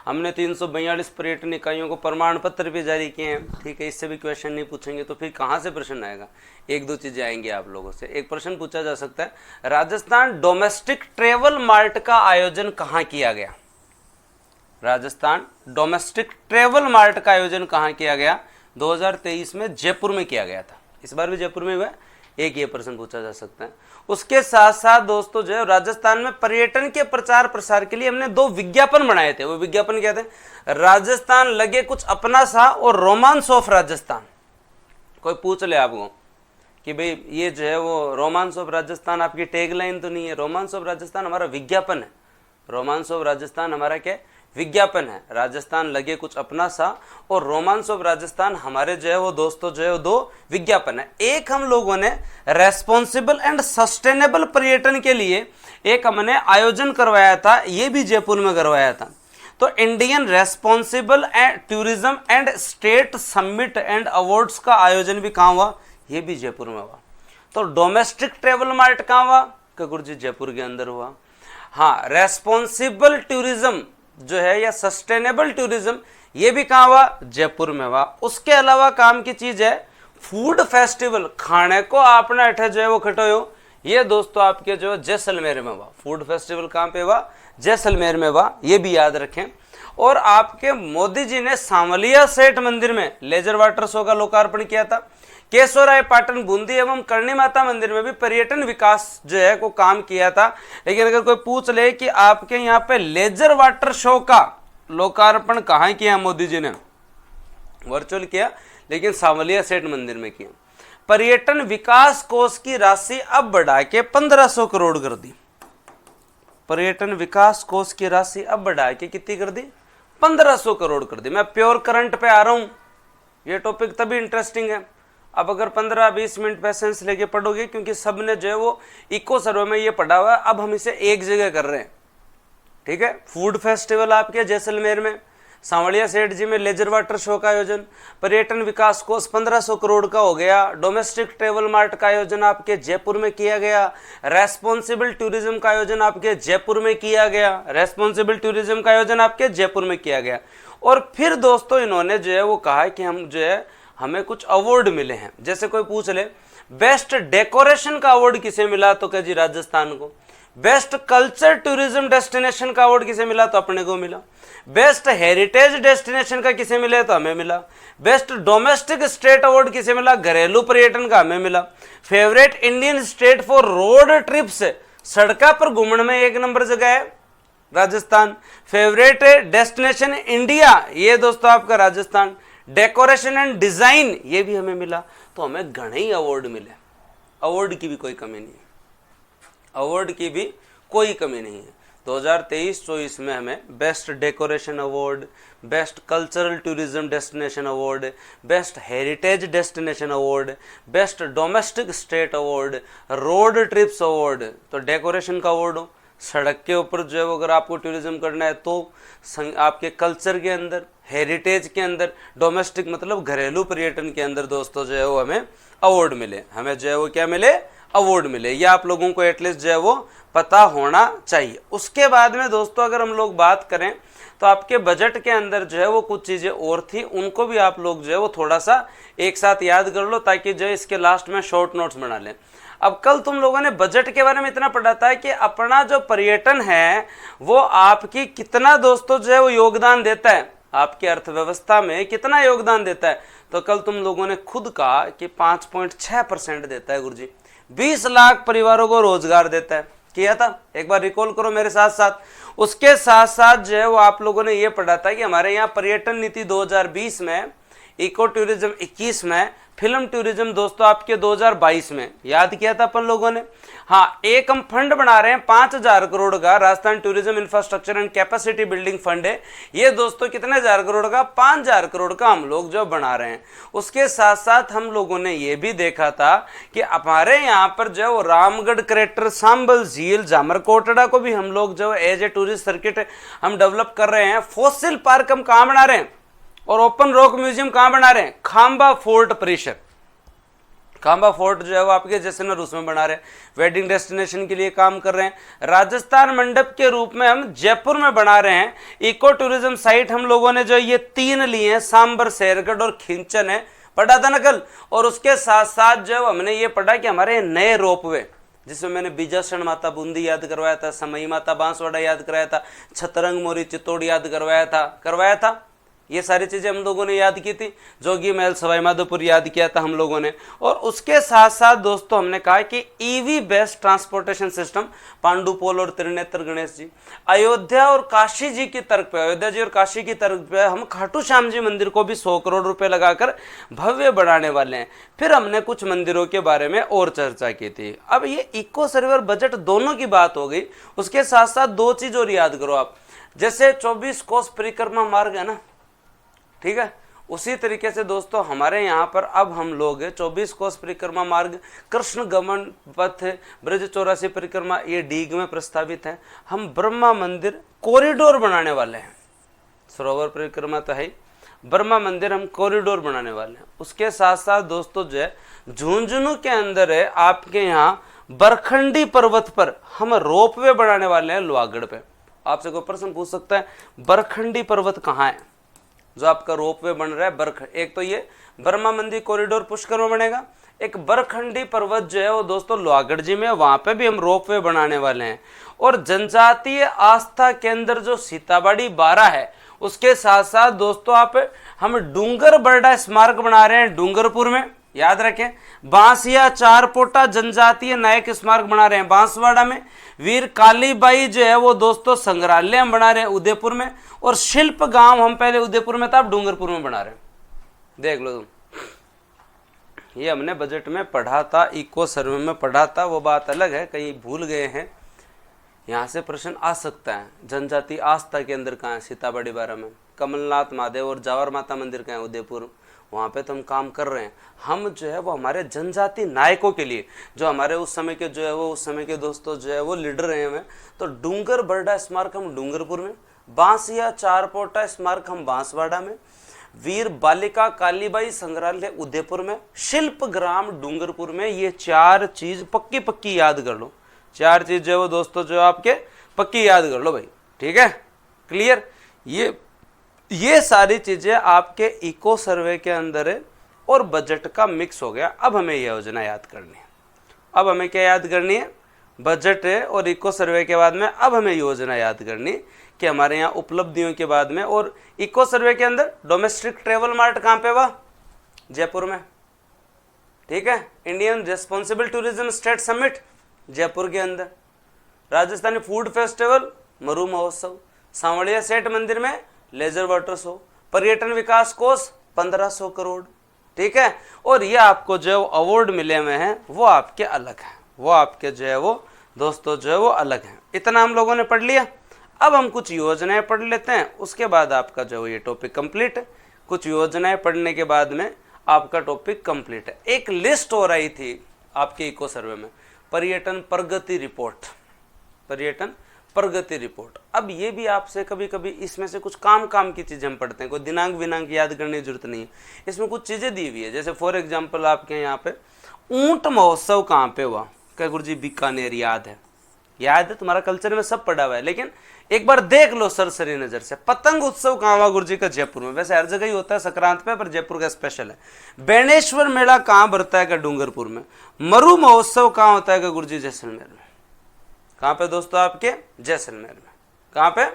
हमने 342 पर्यटन इकाइयों को प्रमाण पत्र भी जारी किए हैं, ठीक है। इससे भी क्वेश्चन नहीं पूछेंगे तो फिर कहाँ से प्रश्न आएगा? 1-2 चीज़ें आएंगी आप लोगों से। एक प्रश्न पूछा जा सकता है, राजस्थान डोमेस्टिक ट्रेवल मार्ट का आयोजन कहाँ किया गया? राजस्थान डोमेस्टिक ट्रेवल मार्ट का आयोजन कहाँ किया गया? 2023 में जयपुर में किया गया था। इस बार भी जयपुर में हुआ है। एक ये प्रश्न पूछा जा सकता है। उसके साथ साथ दोस्तों जो है राजस्थान में पर्यटन के प्रचार प्रसार के लिए हमने 2 विज्ञापन बनाए थे। वो विज्ञापन क्या थे? राजस्थान लगे कुछ अपना सा और रोमांस ऑफ राजस्थान। कोई पूछ ले आपको कि भाई ये जो है वो रोमांस ऑफ राजस्थान आपकी टैगलाइन तो नहीं है। रोमांस ऑफ राजस्थान हमारा विज्ञापन है। रोमांस ऑफ राजस्थान हमारा क्या है? विज्ञापन है। राजस्थान लगे कुछ अपना सा और रोमांस ऑफ राजस्थान हमारे जो है वो दोस्तों जो है वो 2 विज्ञापन है। एक हम लोगों ने रेस्पॉन्सिबल एंड सस्टेनेबल पर्यटन के लिए एक हमने आयोजन करवाया था, ये भी जयपुर में करवाया था। तो Indian responsible tourism and state summit and awards का आयोजन भी कहाँ हुआ? ये भी जयपुर में हुआ। तो डोमेस्टिक ट्रेवल मार्ट कहाँ हुआ? ककुर जी जयपुर के अंदर हुआ। हाँ, रेस्पॉन्सिबल टूरिज्म जो है या सस्टेनेबल टूरिज्म ये भी कहाँ हुआ? जयपुर में हुआ। उसके अलावा काम की चीज है फूड फेस्टिवल, खाने को आपने अठे जो है वो खटोयो, ये दोस्तों आपके जो जैसलमेर में हुआ। फूड फेस्टिवल कहाँ पे हुआ? जैसलमेर में हुआ, ये भी याद रखें। और आपके मोदी जी ने सांवलिया सेठ मंदिर में लेजर वाटर शो का लोकार्पण किया था। केशवराय पाटन बूंदी एवं करणी माता मंदिर में भी पर्यटन विकास जो है को काम किया था। लेकिन अगर कोई पूछ ले कि आपके यहाँ पे लेजर वाटर शो का लोकार्पण कहाँ किया मोदी जी ने? वर्चुअल किया, लेकिन सांवलिया सेठ मंदिर में किया। पर्यटन विकास कोष की राशि अब बढ़ा के 1500 करोड़ कर दी। पर्यटन विकास कोष की राशि अब बढ़ा के कितनी कर दी? 1500 करोड़ कर दी। मैं प्योर करंट पे आ रहा हूं, ये टॉपिक तभी इंटरेस्टिंग है अब अगर 15-20 मिनट पेशेंस लेके पढ़ोगे, क्योंकि सबने जो है वो इको सर्वे में ये पढ़ा हुआ है। अब हम इसे एक जगह कर रहे हैं, ठीक है। फूड फेस्टिवल आपके जैसलमेर में, सांवलिया सेठ जी में लेजर वाटर शो का आयोजन, पर्यटन विकास कोष 1500 करोड़ का हो गया। डोमेस्टिक ट्रेवल मार्ट का आयोजन आपके जयपुर में किया गया। रेस्पॉन्सिबल टूरिज्म का आयोजन आपके जयपुर में किया गया। रेस्पॉन्सिबल टूरिज्म का आयोजन आपके जयपुर में किया गया। और फिर दोस्तों इन्होंने जो है वो कहा कि हम जो है हमें कुछ अवार्ड मिले हैं। जैसे कोई पूछ ले बेस्ट डेकोरेशन का अवार्ड किसे मिला, तो कह जी राजस्थान को। बेस्ट कल्चर टूरिज्म डेस्टिनेशन का अवार्ड किसे मिला, तो अपने को मिला। बेस्ट हेरिटेज डेस्टिनेशन का किसे मिले, तो हमें मिला। बेस्ट डोमेस्टिक स्टेट अवार्ड किसे मिला, घरेलू पर्यटन का हमें मिला। Favourite Indian state for road trips, सड़का पर घूमने में 1 नंबर जगह है राजस्थान। फेवरेट डेस्टिनेशन इंडिया, ये दोस्तों आपका राजस्थान। डेकोरेशन एंड डिजाइन, ये भी हमें मिला। तो हमें घने ही अवार्ड मिले, अवार्ड की भी कोई कमी नहीं है, अवार्ड की भी कोई कमी नहीं है। 2023-24 में हमें best decoration award, best cultural tourism destination award, best heritage destination award, best domestic state award, road trips award. तो डेकोरेशन का अवार्ड हो, सड़क के ऊपर जो है अगर आपको टूरिज्म करना है तो आपके कल्चर के अंदर, हेरिटेज के अंदर, डोमेस्टिक मतलब घरेलू पर्यटन के अंदर दोस्तों जो है वो हमें अवार्ड मिले। हमें जो है वो क्या मिले, अवार्ड मिले। ये आप लोगों को एटलीस्ट जो है वो पता होना चाहिए। उसके बाद में दोस्तों अगर हम लोग बात करें तो आपके बजट के अंदर जो है वो कुछ चीज़ें और थी, उनको भी आप लोग जो है वो थोड़ा सा एक साथ याद कर लो, ताकि जो है इसके लास्ट में शॉर्ट नोट्स बना लें। अब कल तुम लोगों ने बजट के बारे में इतना पढ़ा था कि अपना जो पर्यटन है वो आपकी कितना दोस्तों जो है वो योगदान देता है, आपकी अर्थव्यवस्था में कितना योगदान देता है। तो कल तुम लोगों ने खुद कहा कि 5.6% देता है गुरुजी, 20 लाख परिवारों को रोजगार देता है। किया था, एक बार रिकॉल करो मेरे साथ साथ। उसके साथ साथ जो है वो आप लोगों ने ये पढ़ा था कि हमारे यहाँ पर्यटन नीति 2020 में, इको टूरिज्म 21 में, फिल्म टूरिज्म दोस्तों आपके 2022 में याद किया था अपन लोगों ने। हाँ, एक हम फंड बना रहे हैं 5000 करोड़ का, Rajasthan tourism infrastructure and capacity building fund है। ये दोस्तों कितने हजार करोड़ का, 5000 करोड़ का हम लोग जो बना रहे हैं। उसके साथ साथ हम लोगों ने ये भी देखा था कि हमारे यहाँ पर जो है वो रामगढ़, क्रेटर, सांबल झील, जामरकोटड़ा को भी हम लोग जो एज ए टूरिस्ट सर्किट हम डेवलप कर रहे हैं। फॉसिल पार्क हम कहाँ बना रहे हैं और ओपन रॉक म्यूजियम कहाँ बना रहे हैं, खांबा फोर्ट परिसर। खांबा फोर्ट जो है वो आपके जैसलमेर उसमें बना रहे हैं। वेडिंग डेस्टिनेशन के लिए काम कर रहे हैं। राजस्थान मंडप के रूप में हम जयपुर में बना रहे हैं। इको टूरिज्म साइट हम लोगों ने जो ये 3 लिए हैं, सांबर, शेरगढ़ और खिंचन है, पढ़ा था ना कल। और उसके साथ साथ जो हमने ये पढ़ा कि हमारे नए रोपवे, जिसमें मैंने बीजासन माता बूंदी याद करवाया था, समई माता बांसवाड़ा याद कराया था, छतरंग मोरी चित्तौड़ याद करवाया था। ये सारी चीज़ें हम लोगों ने याद की थी। जोगी महल, सवाई माधोपुर याद किया था हम लोगों ने। और उसके साथ साथ दोस्तों हमने कहा कि EV based transportation system, Pandupol और त्रिनेत्र गणेश जी, अयोध्या और काशी जी की तर्क पे, अयोध्या जी और काशी की तर्क पे हम खाटू श्याम जी मंदिर को भी 100 करोड़ रुपए लगाकर भव्य बनाने वाले हैं। फिर हमने कुछ मंदिरों के बारे में और चर्चा की थी। अब ये इको सर्वे और बजट दोनों की बात हो गई। उसके साथ साथ 2 चीज और याद करो आप, जैसे 24 कोस परिक्रमा मार्ग है ना, ठीक है, उसी तरीके से दोस्तों हमारे यहाँ पर अब हम लोग 24 कोस परिक्रमा मार्ग, कृष्ण गमन पथ, ब्रज 84 परिक्रमा, ये डीग में प्रस्तावित है। हम ब्रह्मा मंदिर कॉरिडोर बनाने वाले हैं। सरोवर परिक्रमा तो है, ब्रह्मा मंदिर हम कॉरिडोर बनाने वाले हैं। उसके साथ साथ दोस्तों जो है झुंझुनू के अंदर है आपके यहाँ बरखंडी पर्वत पर हम रोपवे बनाने वाले हैं लोहागढ़ पे। आपसे कोई प्रश्न पूछ सकता है बरखंडी पर्वत कहाँ है जो आपका रोपवे बन रहा है? एक तो ये ब्रह्मा मंदिर कॉरिडोर पुष्कर में बनेगा, एक बरखंडी पर्वत जो है वो दोस्तों लोहागढ़ जी में, वहां पे भी हम रोपवे बनाने वाले हैं। और जनजातीय आस्था केंद्र जो सीताबाड़ी 12 है, उसके साथ साथ दोस्तों हम डूंगर बरडा स्मारक बना रहे हैं डूंगरपुर में, याद रखें। बांसिया चारपोटा जनजातीय नायक स्मारक बना रहे हैं बांसवाड़ा में। वीर कालीबाई जो है वो दोस्तों संग्रहालय हम बना रहे हैं उदयपुर में। और शिल्प गांव हम पहले उदयपुर में था, अब डूंगरपुर में बना रहे हैं, देख लो तुम। ये हमने बजट में पढ़ा था, इको सर्वे में पढ़ा था, वो बात अलग है, कहीं भूल गए हैं। यहाँ से प्रश्न आ सकता है। जनजाति आस्था के अंदर कहाँ है? सीताबड़ी बारा में। कमलनाथ महादेव और जावर माता मंदिर कहाँ है? उदयपुर। वहाँ पे तो हम काम कर रहे हैं। हम जो है वो हमारे जनजाति नायकों के लिए, जो हमारे उस समय के जो है वो उस समय के दोस्तों जो है वो लीडर रहे हैं। तो डूंगर बरडा स्मारक हम डूंगरपुर में, बांसिया चारपोटा स्मारक हम बांसवाड़ा में, वीर बालिका कालीबाई संग्रहालय उदयपुर में, शिल्प ग्राम डूंगरपुर में। ये 4 चीज पक्की पक्की याद कर लो। 4 चीज जो है वो दोस्तों जो आपके पक्की याद कर लो भाई, ठीक है, क्लियर। ये सारी चीजें आपके इको सर्वे के अंदर है और बजट का मिक्स हो गया। अब हमें यह योजना याद करनी है। अब हमें क्या याद करनी है? बजट है और इको सर्वे के बाद में अब हमें योजना याद करनी कि हमारे यहाँ उपलब्धियों के बाद में। और इको सर्वे के अंदर डोमेस्टिक ट्रेवल मार्ट कहाँ पे हुआ? जयपुर में, ठीक है। Indian responsible tourism state summit Jaipur के अंदर, राजस्थानी फूड फेस्टिवल मरु महोत्सव, सांवड़िया सेठ मंदिर में लेजर वाटर शो, पर्यटन विकास कोष 1500 करोड़, ठीक है। और ये आपको जो अवार्ड मिले हुए हैं वो आपके अलग हैं, वो आपके जो है वो दोस्तों जो है वो अलग हैं। इतना हम लोगों ने पढ़ लिया। अब हम कुछ योजनाएं पढ़ लेते हैं, उसके बाद आपका जो ये टॉपिक कंप्लीट है। कुछ योजनाएं पढ़ने के बाद में आपका टॉपिक कंप्लीट है। एक लिस्ट हो रही थी आपके इको सर्वे में, पर्यटन प्रगति रिपोर्ट, पर्यटन प्रगति रिपोर्ट। अब ये भी आपसे कभी कभी इसमें से कुछ काम की चीजें हम पढ़ते हैं, कोई दिनांक विनांक याद करने की जरूरत नहीं है। इसमें कुछ चीजें दी हुई है, जैसे फॉर एग्जांपल आपके यहाँ पे ऊंट महोत्सव कहाँ पे हुआ? क्या गुरुजी? बीकानेर। याद है? याद है, तुम्हारा कल्चर में सब पढ़ा हुआ है, लेकिन एक बार देख लो सरसरी नजर से। पतंग उत्सव कहाँ हुआ गुरुजी का? जयपुर में। वैसे हर जगह ही होता है संक्रांत पे, पर जयपुर का स्पेशल है। बेणेश्वर मेला कहाँ भरता है? का डूंगरपुर में। मरु महोत्सव कहाँ होता है? का गुरुजी जैसलमेर में। कहाँ पे दोस्तों? आपके जैसलमेर में। कहाँ पे?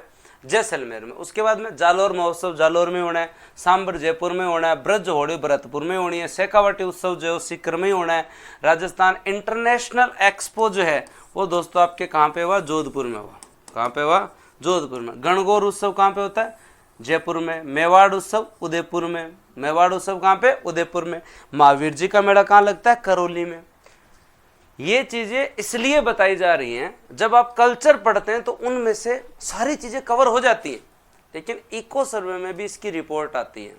जैसलमेर में। उसके बाद में जालोर महोत्सव जालोर में होना है, सांबर जयपुर में होना है, ब्रज होड़ी भरतपुर में होनी है, शेखावाटी उत्सव जो है सीकर में ही होना है। राजस्थान इंटरनेशनल एक्सपो जो है वो दोस्तों आपके कहाँ पे हुआ? जोधपुर में हुआ। कहाँ पे हुआ? जोधपुर में। गणगौर उत्सव कहाँ पे होता है? जयपुर में। मेवाड़ उत्सव उदयपुर में। मेवाड़ उत्सव कहाँ पे? उदयपुर में। महावीर जी का मेला कहाँ लगता है? करौली में। ये चीजें इसलिए बताई जा रही हैं, जब आप कल्चर पढ़ते हैं तो उनमें से सारी चीजें कवर हो जाती हैं, लेकिन इको सर्वे में भी इसकी रिपोर्ट आती है।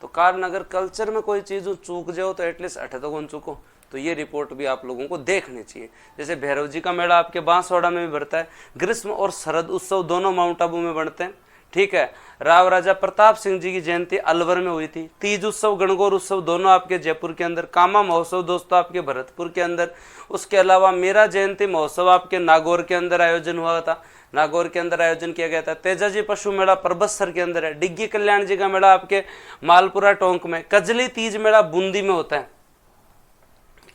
तो कारण अगर कल्चर में कोई चीज चूक जाओ तो एटलीस्ट 8 तो कौन चूको, तो ये रिपोर्ट भी आप लोगों को देखनी चाहिए। जैसे भैरव जी का मेला आपके बांसवाड़ा में भी बढ़ता है। ग्रीष्म और शरद उत्सव दोनों माउंट आबू में बढ़ते हैं, ठीक है। राव राजा प्रताप सिंह जी की जयंती अलवर में हुई थी। तीज उत्सव गणगौर उत्सव दोनों आपके जयपुर के अंदर। कामा महोत्सव दोस्तों आपके भरतपुर के अंदर। उसके अलावा मीरा जयंती महोत्सव आपके नागौर के अंदर आयोजन हुआ था, नागौर के अंदर आयोजन किया गया था। तेजाजी पशु मेला परबतसर के अंदर है। डिग्गी कल्याण जी का मेला आपके मालपुरा टोंक में। कजली तीज मेला बूंदी में होता है।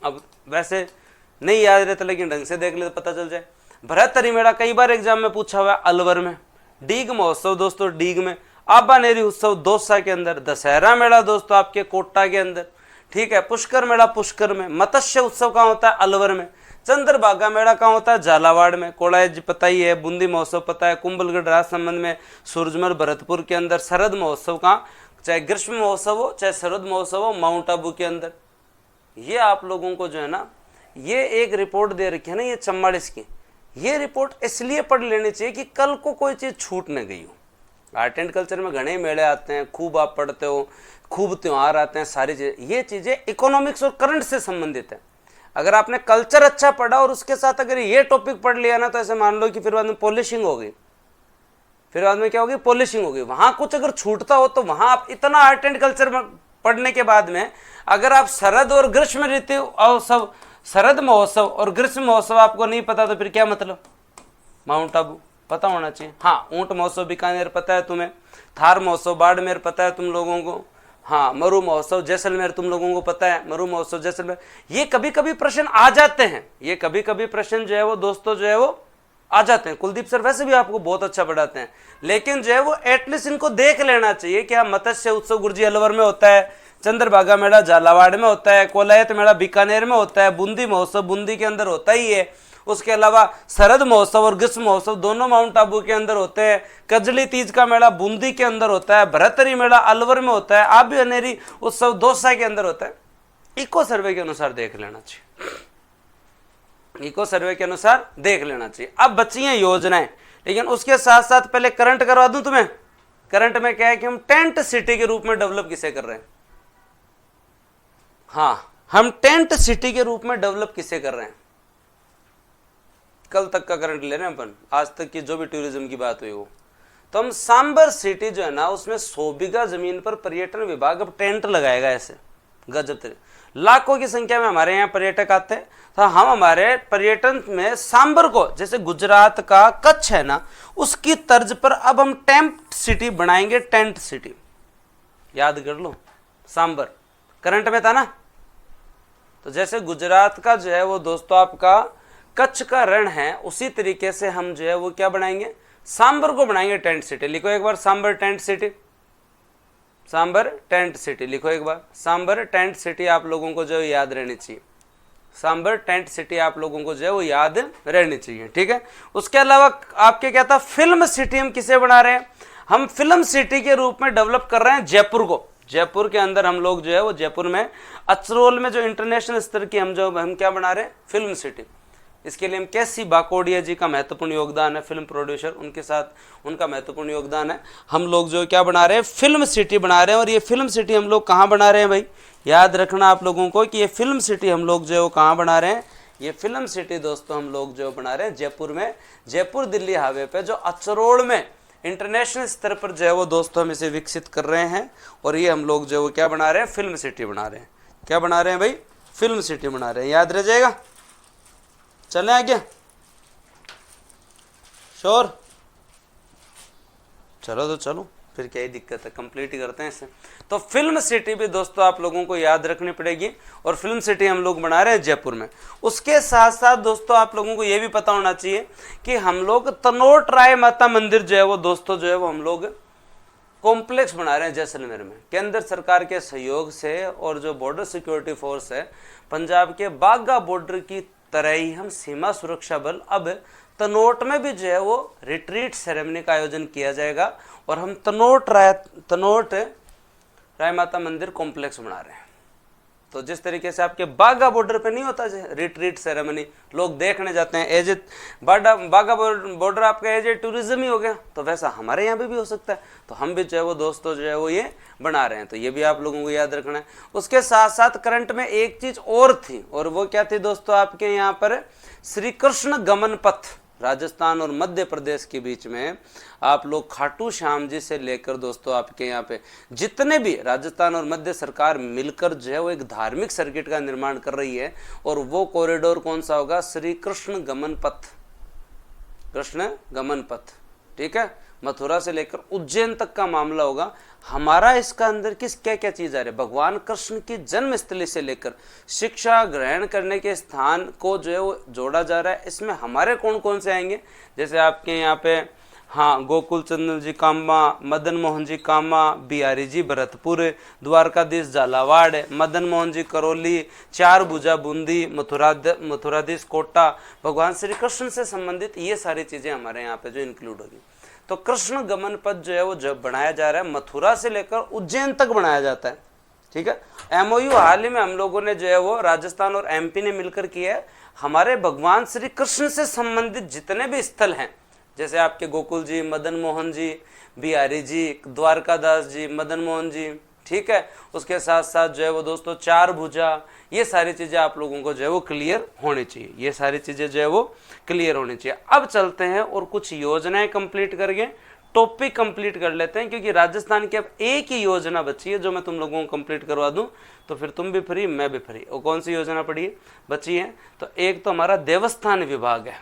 अब वैसे नहीं याद रहता, लेकिन ढंग से देख ले तो पता चल जाए। भरतरी मेला कई बार एग्जाम में पूछा हुआ है, अलवर में। डीग महोत्सव दोस्तों डीग में। आबानेरी उत्सव दौसा के अंदर। दशहरा मेला दोस्तों आपके कोटा के अंदर, ठीक है। पुष्कर मेला पुष्कर में। मत्स्य उत्सव कहाँ होता है? अलवर में। चंद्रभागा मेला कहाँ होता है? झालावाड़ में। कोड़ाई जी पता ही है। बूंदी महोत्सव पता है। कुंभलगढ़ राजसमंद में। सूरजमल भरतपुर के अंदर। शरद महोत्सव कहाँ? चाहे ग्रीष्म महोत्सव हो चाहे शरद महोत्सव हो, माउंट आबू के अंदर। ये आप लोगों को जो है ना, ये एक रिपोर्ट दे रखी है ना, ये 44 की। ये रिपोर्ट इसलिए पढ़ लेनी चाहिए कि कल को कोई चीज छूट न गई हो। आर्ट एंड कल्चर में घने मेले आते हैं, खूब आप पढ़ते हो, खूब त्योहार आते हैं, सारी चीजें। ये चीजें इकोनॉमिक्स और करंट से संबंधित है। अगर आपने कल्चर अच्छा पढ़ा और उसके साथ अगर ये टॉपिक पढ़ लिया ना, तो ऐसे मान लो कि फिर बाद में पॉलिशिंग हो गई। फिर बाद में क्या होगी? पॉलिशिंग होगी। वहां कुछ अगर छूटता हो तो वहां आप इतना आर्ट एंड कल्चर पढ़ने के बाद में अगर आप शरद और ग्रीष्म ऋतु और सब शरद महोत्सव और ग्रीष्म महोत्सव आपको नहीं पता तो फिर क्या मतलब? माउंट आबू पता होना चाहिए। हाँ, ऊंट महोत्सव बीकानेर पता है तुम्हें। थार महोत्सव बाड़मेर पता है तुम लोगों को। हाँ, मरु महोत्सव जैसलमेर तुम लोगों को पता है। मरु महोत्सव जैसलमेर। ये कभी कभी प्रश्न आ जाते हैं, ये कभी कभी प्रश्न जो है वो दोस्तों जो है वो आ जाते हैं। कुलदीप सर वैसे भी आपको बहुत अच्छा पढ़ाते हैं, लेकिन जो है वो एटलीस्ट इनको देख लेना चाहिए कि हाँ, मत्स्य उत्सव गुरुजी अलवर में होता है, चंद्रभागा मेला झालावाड़ में होता है, कोलायत मेला बीकानेर में होता है, बूंदी महोत्सव बूंदी के अंदर होता ही है। उसके अलावा शरद महोत्सव और ग्रीष्म महोत्सव दोनों माउंट आबू के अंदर होते हैं। कजली तीज का मेला बूंदी के अंदर होता है। भरतरी मेला अलवर में होता है। आबी अनेरी उत्सव दौसा के अंदर होता है। इको सर्वे के अनुसार देख लेना चाहिए, इको सर्वे के अनुसार देख लेना चाहिए। अब बची हैं योजनाएं, लेकिन उसके साथ साथ पहले करंट करवा दूं तुम्हें। करंट में क्या है कि हम टेंट सिटी के रूप में डेवलप किसे कर रहे हैं? हाँ, हम टेंट सिटी के रूप में डेवलप किसे कर रहे हैं? कल तक का करंट ले रहे हैं अपन, आज तक की जो भी टूरिज्म की बात हुई वो। तो हम सांबर सिटी जो है ना, उसमें 100 बीघा जमीन पर पर्यटन विभाग अब टेंट लगाएगा। ऐसे गजब, लाखों की संख्या में हमारे यहाँ पर्यटक आते हैं। तो हम हमारे पर्यटन में सांबर को, जैसे गुजरात का कच्छ है ना, उसकी तर्ज पर अब हम टेंट सिटी बनाएंगे। टेंट सिटी याद कर लो, सांबर करंट में था ना। तो जैसे गुजरात का जो है वो दोस्तों आपका कच्छ का रण है, उसी तरीके से हम जो है वो क्या बनाएंगे? सांबर को बनाएंगे टेंट सिटी। लिखो एक बार Sambhar tent city, Sambhar tent city लिखो एक बार। सांबर टेंट सिटी आप लोगों को जो याद रहनी चाहिए, सांबर टेंट सिटी आप लोगों को जो है वो याद रहनी चाहिए, ठीक है। उसके अलावा आपके क्या था, फिल्म सिटी हम किसे बना रहे हैं? हम फिल्म सिटी के रूप में डेवलप कर रहे हैं जयपुर को। जयपुर के अंदर हम लोग जो है वो जयपुर में अचरोल में जो इंटरनेशनल स्तर की हम क्या बना रहे हैं? Film city. इसके लिए हम कैसी बाकोडिया जी का महत्वपूर्ण योगदान है, फिल्म प्रोड्यूसर, उनके साथ उनका महत्वपूर्ण योगदान है। हम लोग जो क्या बना रहे हैं? फिल्म सिटी बना रहे हैं। और ये फिल्म सिटी हम लोग कहाँ बना रहे हैं भाई? याद रखना आप लोगों को कि ये फिल्म सिटी हम लोग जो है वो कहाँ बना रहे हैं? ये फिल्म सिटी दोस्तों हम लोग जो बना रहे हैं जयपुर में, जयपुर दिल्ली हाईवे पे जो अचरोल में इंटरनेशनल स्तर पर जो है वो दोस्तों हम इसे विकसित कर रहे हैं। और ये हम लोग जो है वो क्या बना रहे हैं? फिल्म सिटी बना रहे हैं। क्या बना रहे हैं भाई? फिल्म सिटी बना रहे हैं। याद रह जाएगा। चलें आगे, श्योर? चलो तो चलो, फिर क्या ही दिक्कत है, कंप्लीट ही करते हैं इसे। तो फिल्म सिटी भी दोस्तों आप लोगों को याद रखनी पड़ेगी। और फिल्म सिटी हम लोग बना रहे हैं जयपुर में। उसके साथ साथ दोस्तों आप लोगों को यह भी पता होना चाहिए कि हम लोग तनोट राय माता मंदिर जो है वो दोस्तों जो है वो हम लोग कॉम्प्लेक्स बना रहे हैं जैसलमेर में, केंद्र सरकार के सहयोग से। और जो बॉर्डर सिक्योरिटी फोर्स है पंजाब के बाघा बॉर्डर की तरह ही हम सीमा सुरक्षा बल अब तनोट में भी जो है वो रिट्रीट सेरेमनी का आयोजन किया जाएगा। और हम तनोट राय माता मंदिर कॉम्प्लेक्स बना रहे हैं। तो जिस तरीके से आपके बाघा बॉर्डर पे नहीं होता रिट्रीट सेरेमनी, लोग देखने जाते हैं, एज ए बाघा बॉर्डर आपका एज ए टूरिज्म ही हो गया, तो वैसा हमारे यहाँ भी हो सकता है। तो हम भी जो है वो दोस्तों जो है वो ये बना रहे हैं। तो ये भी आप लोगों को याद रखना है। उसके साथ साथ करंट में एक चीज और थी, और वो क्या थी दोस्तों? आपके यहाँ पर श्री कृष्ण गमन पथ राजस्थान और मध्य प्रदेश के बीच में आप लोग खाटू श्याम जी से लेकर दोस्तों आपके यहाँ पे जितने भी राजस्थान और मध्य सरकार मिलकर जो है वो एक धार्मिक सर्किट का निर्माण कर रही है। और वो कॉरिडोर कौन सा होगा? श्री कृष्ण गमन पथ, कृष्ण गमन पथ, ठीक है। मथुरा से लेकर उज्जैन तक का मामला होगा। हमारा इसका अंदर किस क्या क्या चीज आ रही है? भगवान कृष्ण की जन्मस्थली से लेकर शिक्षा ग्रहण करने के स्थान को जो है वो जोड़ा जा रहा है। इसमें हमारे कौन कौन से आएंगे? जैसे आपके यहाँ पे हाँ, गोकुल चंद्र जी कामा, मदन मोहन जी कामा, बिहारी जी भरतपुर, द्वारकाधीश झालावाड़, मदन मोहन जी करौली, चार भुजा बूंदी, मथुराधीश कोटा, भगवान श्री कृष्ण से संबंधित ये सारी चीजें हमारे यहाँ पे जो इंक्लूड होगी। तो कृष्ण गमन पथ जो है वो जब बनाया जा रहा है, मथुरा से लेकर उज्जैन तक बनाया जाता है, ठीक है। एमओयू हाल ही में हम लोगों ने जो है वो राजस्थान और एमपी ने मिलकर किया है। हमारे भगवान श्री कृष्ण से संबंधित जितने भी स्थल हैं, जैसे आपके गोकुल जी, मदन मोहन जी, बिहारी जी, द्वारकादास जी, मदन मोहन जी, ठीक है। उसके साथ साथ जो है वो दोस्तों चार भुजा, ये सारी चीजें आप लोगों को जो है वो क्लियर होनी चाहिए। ये सारी चीजें जो है वो क्लियर होनी चाहिए। अब चलते हैं और कुछ योजनाएं कंप्लीट करके टॉपिक कंप्लीट कर लेते हैं, क्योंकि राजस्थान की अब एक ही योजना बची है जो मैं तुम लोगों को कंप्लीट करवा दूं, तो फिर तुम भी फ्री, मैं भी फ्री। और कौन सी योजना पड़ी बची है? तो एक तो हमारा देवस्थान विभाग है,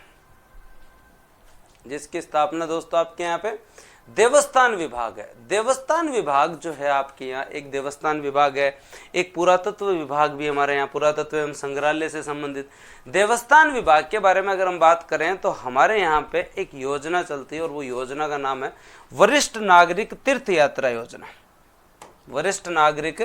जिसकी स्थापना दोस्तों आपके यहाँ पे देवस्थान विभाग है। देवस्थान विभाग जो है आपके यहाँ, एक देवस्थान विभाग है, एक पुरातत्व विभाग भी हमारे यहाँ, पुरातत्व एवं संग्रहालय से संबंधित। देवस्थान विभाग के बारे में अगर हम बात करें तो हमारे यहाँ पे एक योजना चलती है, और वो योजना का नाम है वरिष्ठ नागरिक तीर्थ यात्रा योजना। वरिष्ठ नागरिक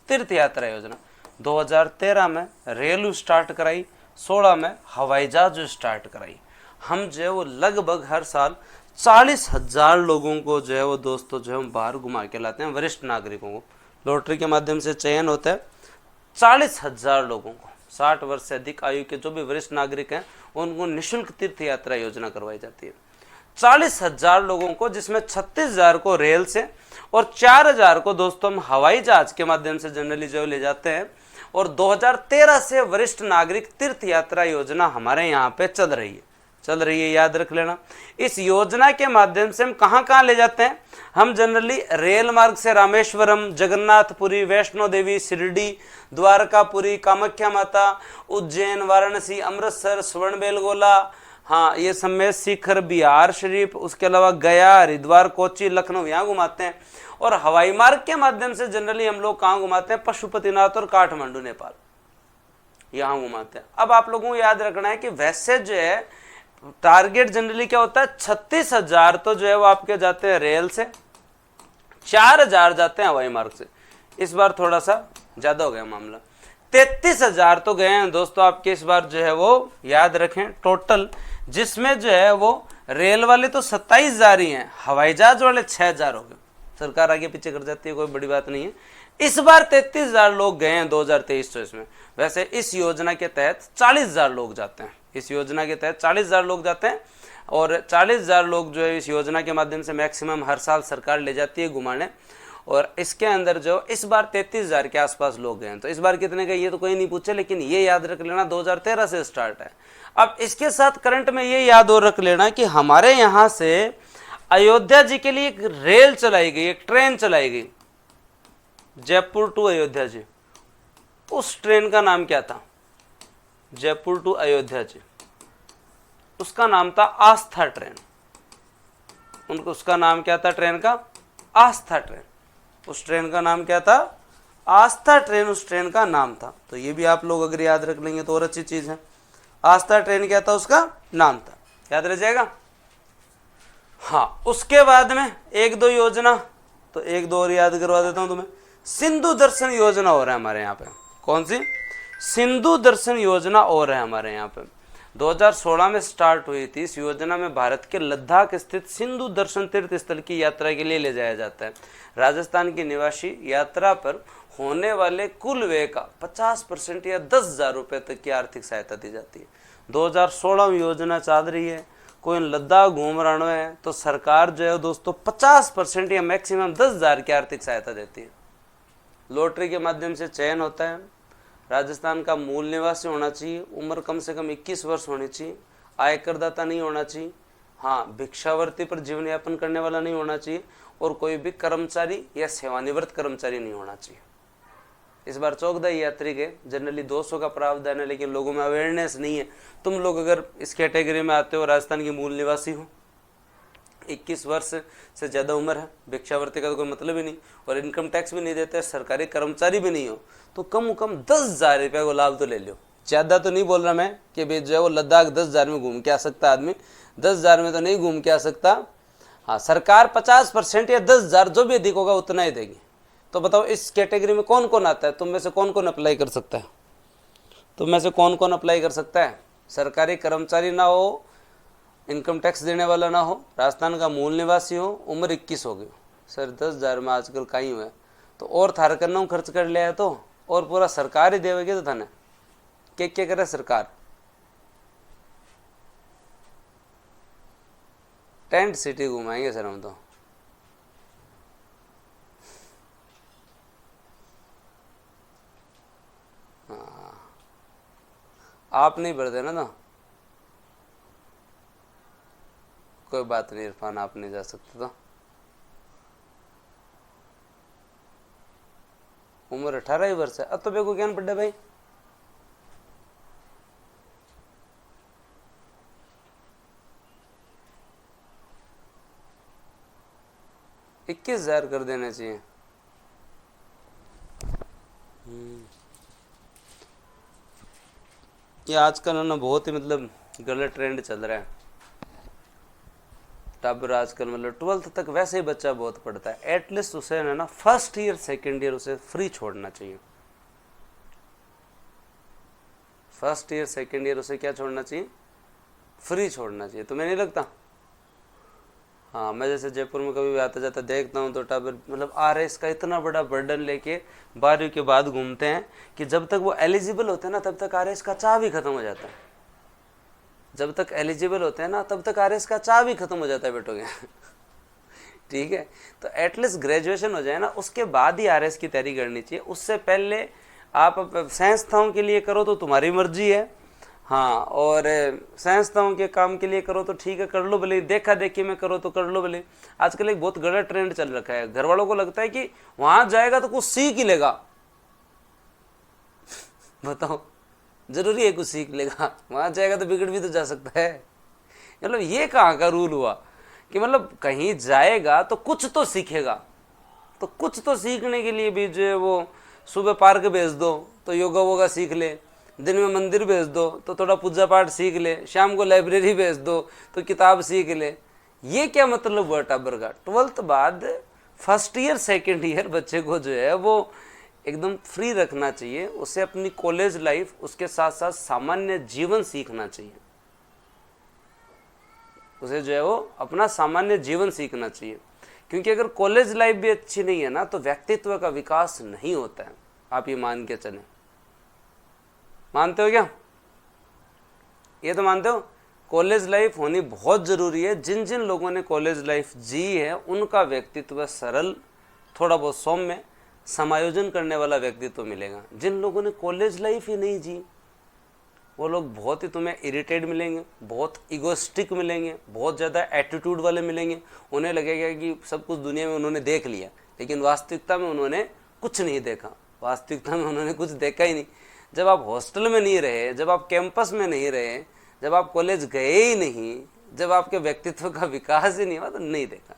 तीर्थ यात्रा योजना 2013 में रेलवे स्टार्ट कराई, 16 में हवाई जहाज स्टार्ट कराई। हम जो है वो लगभग हर साल 40,000 लोगों को जो है वो दोस्तों जो है हम बाहर घुमा के लाते हैं। वरिष्ठ नागरिकों को लॉटरी के माध्यम से चयन होता है, 40,000 लोगों को, 60 वर्ष से अधिक आयु के जो भी वरिष्ठ नागरिक हैं उनको निःशुल्क तीर्थ यात्रा योजना करवाई जाती है। 40,000 लोगों को, जिसमें 36,000 को रेल से और 4,000 को दोस्तों हम हवाई जहाज के माध्यम से जनरली जो ले जाते हैं। और 2013 से वरिष्ठ नागरिक तीर्थ यात्रा योजना हमारे यहाँ पे चल रही है, याद रख लेना। इस योजना के माध्यम से हम कहाँ कहाँ ले जाते हैं? हम जनरली रेल मार्ग से रामेश्वरम, जगन्नाथपुरी, वैष्णो देवी, शिरडी, द्वारकापुरी, कामाख्या माता, उज्जैन, वाराणसी, अमृतसर, स्वर्णबेलगोला, हाँ ये समय शिखर, बिहार शरीफ, उसके अलावा गया, हरिद्वार, कोच्चि, लखनऊ, यहाँ घुमाते हैं। और हवाई मार्ग के माध्यम से जनरली हम लोग कहाँ घुमाते हैं? पशुपतिनाथ और काठमांडू नेपाल, यहाँ घुमाते हैं। अब आप लोगों को याद रखना है कि वैसे जो है टारगेट जनरली क्या होता है? 36,000 तो जो है वो आपके जाते हैं रेल से, 4,000 जाते हैं हवाई मार्ग से। इस बार थोड़ा सा ज्यादा हो गया मामला, 33,000 तो गए हैं दोस्तों आपके इस बार जो है वो, याद रखें टोटल, जिसमें जो है वो रेल वाले तो 27,000 ही हैं, हवाई जहाज वाले 6,000 हो गए। सरकार आगे पीछे कर जाती है, कोई बड़ी बात नहीं है। इस बार 33,000 लोग गए हैं 2023-24 में। वैसे इस योजना के तहत 40,000 लोग जाते हैं, इस योजना के तहत 40,000 लोग जाते हैं। और 40,000 लोग जो है इस योजना के माध्यम से मैक्सिमम हर साल सरकार ले जाती है घुमाने। और इसके अंदर जो इस बार 33,000 के आसपास लोग गए हैं। तो इस बार कितने गए ये तो कोई नहीं पूछे, लेकिन ये याद रख लेना 2013 से स्टार्ट है। अब इसके साथ करंट में ये याद और रख लेना कि हमारे यहाँ से अयोध्या जी के लिए एक रेल चलाई गई, एक ट्रेन चलाई गई, जयपुर टू अयोध्या जी। उस ट्रेन का नाम क्या था? जयपुर टू अयोध्या जी, उसका नाम था आस्था ट्रेन। उनको उसका नाम क्या था ट्रेन का? आस्था ट्रेन। उस ट्रेन का नाम क्या था? आस्था ट्रेन उस ट्रेन का नाम था। तो ये भी आप लोग अगर याद रख लेंगे तो और अच्छी चीज है। आस्था ट्रेन क्या था? उसका नाम था, याद रह जाएगा। हाँ, उसके बाद में एक दो योजना, तो एक दो और याद करवा देता हूं तुम्हें। सिंधु दर्शन योजना हो रहा है हमारे यहाँ पे। कौन सी? सिंधु दर्शन योजना हो रहा है हमारे यहाँ पे। 2016 में स्टार्ट हुई थी। इस योजना में भारत के लद्दाख स्थित सिंधु दर्शन तीर्थ स्थल की यात्रा के लिए ले जाया जाता है। राजस्थान के निवासी यात्रा पर होने वाले कुल व्यय का 50% या 10,000 रुपये तक की आर्थिक सहायता दी जाती है। 2016 में योजना चल रही है, कोई लद्दाख घूम रहा है तो सरकार जो है दोस्तों 50% या मैक्सिमम 10,000 की आर्थिक सहायता देती है। लॉटरी के माध्यम से चयन होता है। राजस्थान का मूल निवासी होना चाहिए, उम्र कम से कम 21 वर्ष होनी चाहिए, आय करदाता नहीं होना चाहिए, हाँ भिक्षावृत्ति पर जीवन यापन करने वाला नहीं होना चाहिए, और कोई भी कर्मचारी या सेवानिवृत्त कर्मचारी नहीं होना चाहिए। इस बार चौकदाई यात्री के जनरली 200 का प्रावधान है, लेकिन लोगों में अवेयरनेस नहीं है। तुम लोग अगर इस कैटेगरी में आते हो, राजस्थान के मूल निवासी हो, 21 वर्ष से ज़्यादा उम्र है, भिक्षावृत्ति का तो कोई मतलब ही नहीं, और इनकम टैक्स भी नहीं देते, सरकारी कर्मचारी भी नहीं हो, तो कम से कम 10,000 रुपये को लाभ तो ले लो। ज़्यादा तो नहीं बोल रहा मैं कि भाई जो है वो लद्दाख 10,000 में घूम के आ सकता आदमी, 10,000 में तो नहीं घूम के आ सकता। हाँ, सरकार 50% या 10,000 जो भी अधिक होगा उतना ही देगी। तो बताओ इस कैटेगरी में कौन कौन आता है? तुम में से कौन कौन अप्लाई कर सकता है? तुम में से कौन कौन अप्लाई कर सकता है? सरकारी कर्मचारी ना हो, इनकम टैक्स देने वाला ना हो, राजस्थान का मूल निवासी हो, उम्र 21 हो गई। सर 10,000 में आजकल कहीं हुआ है तो और थार करना खर्च कर लिया है तो, और पूरा सरकार ही देवेगी तो थाने क्या करे सरकार? टेंट सिटी घुमाएंगे सर हम तो। हाँ, आप नहीं भर देना ना, कोई बात नहीं इरफान, आप नहीं जा सकते तो। उम्र 18 ही वर्ष है। अब तो बेको ज्ञान पड़े भाई। $21,000 कर देना चाहिए। ये आजकल है ना बहुत ही मतलब गलत ट्रेंड चल रहा है। टाबर आजकल मतलब 12th तक वैसे ही बच्चा बहुत पढ़ता है, एटलीस्ट उसे है ना फर्स्ट ईयर सेकेंड ईयर उसे फ्री छोड़ना चाहिए। फर्स्ट ईयर सेकेंड ईयर उसे क्या छोड़ना चाहिए? फ्री छोड़ना चाहिए। तुम्हें नहीं लगता? हाँ, मैं जैसे जयपुर में कभी भी आता जाता देखता हूँ तो टाबर मतलब आरएस का इतना बड़ा बर्डन लेके 12वीं के बाद घूमते हैं कि जब तक वो एलिजिबल होते हैं ना तब तक आरएस का चाव ही खत्म हो जाता है। जब तक एलिजिबल होते हैं ना तब तक आरएस का चाव ही खत्म हो जाता है बेटोगे। ठीक है, तो एटलीस्ट ग्रेजुएशन हो जाए ना उसके बाद ही आरएस की तैयारी करनी चाहिए। उससे पहले आप संस्थाओं के लिए करो तो तुम्हारी मर्जी है, हाँ, और संस्थाओं के काम के लिए करो तो ठीक है, कर लो भले, देखा देखी में करो तो कर लो भले। आजकल एक बहुत गलत ट्रेंड चल रखा है, घर वालों को लगता है कि वहां जाएगा तो कुछ सीख ही लेगा। बताओ, जरूरी है कुछ सीख लेगा? वहां जाएगा तो बिगड़ भी तो जा सकता है। मतलब ये कहाँ का रूल हुआ कि मतलब कहीं जाएगा तो कुछ तो सीखेगा? तो कुछ तो सीखने के लिए भी जो है वो सुबह पार्क भेज दो तो योगा वोगा सीख ले, दिन में मंदिर भेज दो तो थोड़ा पूजा पाठ सीख ले, शाम को लाइब्रेरी भेज दो तो किताब सीख ले। ये क्या मतलब हुआ टाबर का? 12th बाद फर्स्ट ईयर सेकेंड ईयर बच्चे को जो है वो एकदम फ्री रखना चाहिए। उसे अपनी कॉलेज लाइफ उसके साथ साथ सामान्य जीवन सीखना चाहिए। उसे जो है वो अपना सामान्य जीवन सीखना चाहिए, क्योंकि अगर कॉलेज लाइफ भी अच्छी नहीं है ना तो व्यक्तित्व का विकास नहीं होता है। आप ये मान के चलें। मानते हो क्या? ये तो मानते हो कॉलेज लाइफ होनी बहुत ज़रूरी है। जिन जिन लोगों ने कॉलेज लाइफ जी है उनका व्यक्तित्व सरल, थोड़ा बहुत सौम्य, समायोजन करने वाला व्यक्तित्व मिलेगा। जिन लोगों ने कॉलेज लाइफ ही नहीं जी वो लोग बहुत ही तुम्हें इरिटेट मिलेंगे, बहुत इगोस्टिक मिलेंगे, बहुत ज़्यादा एटीट्यूड वाले मिलेंगे। उन्हें लगेगा कि सब कुछ दुनिया में उन्होंने देख लिया, लेकिन वास्तविकता में उन्होंने कुछ नहीं देखा। वास्तविकता में उन्होंने कुछ देखा ही नहीं। जब आप हॉस्टल में नहीं रहे, जब आप कैंपस में नहीं रहे, जब आप कॉलेज गए ही नहीं, जब आपके व्यक्तित्व का विकास ही नहीं हुआ तो नहीं देखा।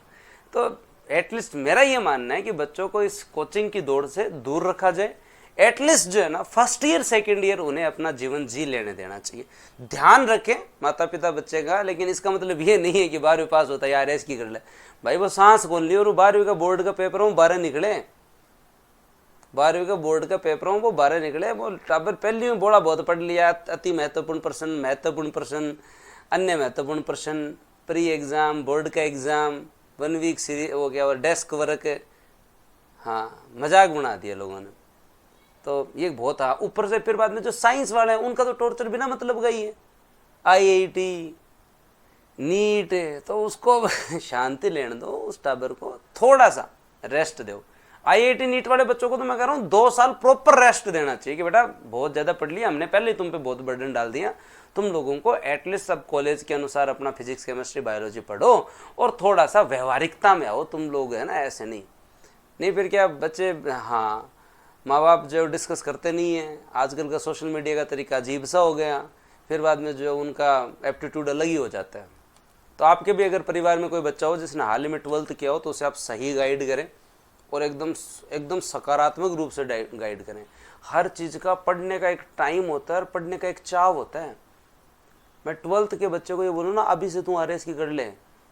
तो एटलीस्ट मेरा ये मानना है कि बच्चों को इस कोचिंग की दौड़ से दूर रखा जाए। एटलीस्ट जो है ना फर्स्ट ईयर सेकेंड ईयर उन्हें अपना जीवन जी लेने देना चाहिए। ध्यान रखें माता पिता बच्चे का, लेकिन इसका मतलब ये नहीं है कि 12वीं पास होता है यार ऐस की कर ले। भाई वो सांस खोल ली और 12वीं का बोर्ड का पेपर हो 12 निकले, 12वीं का बोर्ड का पेपर हो वो 12 निकले। वो टाबर पहली में बोला बहुत पढ़ लिया, अति महत्वपूर्ण प्रश्न, महत्वपूर्ण प्रश्न, अन्य महत्वपूर्ण प्रश्न, प्री एग्जाम, बोर्ड का एग्जाम, 1 वीक सीरीज हो गया और डेस्क वर्क, हाँ मजाक बना दिया लोगों ने। तो ये बहुत, हाँ ऊपर से फिर बाद में जो साइंस वाले हैं उनका तो टॉर्चर बिना मतलब का ही है। IIT, नीट, तो उसको शांति लेने दो, उस टाबर को थोड़ा सा रेस्ट दो। IIT नीट वाले बच्चों को तो मैं कह रहा हूँ 2 साल प्रॉपर रेस्ट देना चाहिए कि बेटा बहुत ज़्यादा पढ़ लिया हमने, पहले ही तुम पे बहुत बर्डन डाल दिया, तुम लोगों को एटलीस्ट सब कॉलेज के अनुसार अपना फिजिक्स केमिस्ट्री बायोलॉजी पढ़ो और थोड़ा सा व्यवहारिकता में आओ तुम लोग, है ना। ऐसे नहीं फिर क्या बच्चे, हाँ माँ बाप जो डिस्कस करते नहीं है। आजकल का सोशल मीडिया का तरीका अजीब सा हो गया, फिर बाद में जो उनका एप्टीट्यूड अलग ही हो जाता है। तो आपके भी अगर परिवार में कोई बच्चा हो जिसने हाल ही में 12th किया हो तो उसे आप सही गाइड करें और एकदम सकारात्मक रूप से गाइड करें। हर चीज़ का पढ़ने का एक टाइम होता है और पढ़ने का एक चाव होता है। मैं 12th के बच्चे को ये बोलूँ ना अभी से तू RS की कर ले,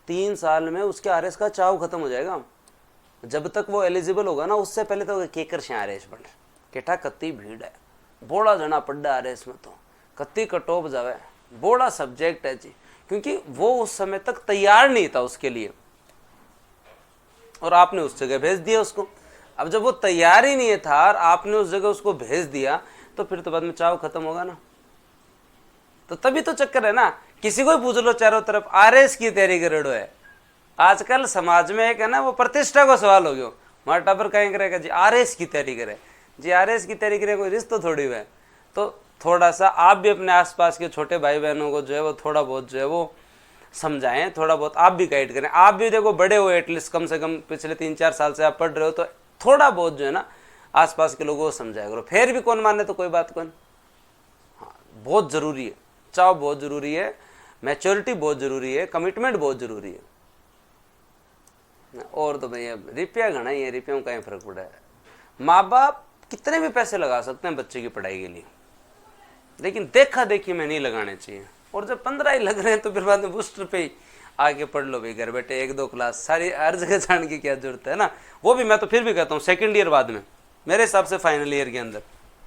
3 साल में उसके RS का चाव खत्म हो जाएगा। जब तक वो एलिजिबल होगा ना उससे पहले तो केकर से RS बन केठा कत्ती भीड़ है, बोड़ा जना पड्डा RS में तो कत्ती कटोप जावे, बोड़ा सब्जेक्ट है जी, क्योंकि वो उस समय तक तैयार नहीं था उसके लिए और आपने उस जगह भेज दिया उसको। अब जब वो तैयार ही नहीं था और आपने उस जगह उसको भेज दिया तो फिर तो बाद में चाव खत्म होगा ना। तो तभी तो चक्कर है ना, किसी को ही पूछ लो चारों तरफ RS की तैयारी करेडो है। आजकल समाज में एक है ना वो प्रतिष्ठा का सवाल हो गया, हमारा टाबर कहीं करेगा जी RS की तैयारी करे जी, RS की तैयारी करे, कोई रिश्ता थोड़ी है। तो थोड़ा सा आप भी अपने आसपास के छोटे भाई बहनों को जो है वो थोड़ा बहुत जो है वो समझाएं, थोड़ा बहुत आप भी गाइड करें। आप भी देखो बड़े हो, एटलीस्ट कम से कम पिछले 3-4 साल से आप पढ़ रहे हो, तो थोड़ा बहुत जो है ना आसपास के लोगों को समझाया करो। फिर भी कौन माने तो कोई बात कौन। हाँ बहुत ज़रूरी है, चाव बहुत ज़रूरी है, मैच्योरिटी बहुत ज़रूरी है, कमिटमेंट बहुत ज़रूरी है। और तो भैया रुपया घना ही है, रुपयों का ही फर्क पड़ा है। माँ बाप कितने भी पैसे लगा सकते हैं बच्चे की पढ़ाई के लिए, लेकिन देखा देखी में नहीं लगाने चाहिए। और जब 15 ही लग रहे हैं तो फिर बाद में बूस्टर पे ही आगे पढ़ लो भाई, घर बैठे 1-2 क्लास, सारी हर जगह जाने की क्या जरूरत है ना। वो भी मैं तो फिर भी कहता हूँ सेकेंड ईयर बाद में, मेरे हिसाब से फाइनल ईयर के अंदर,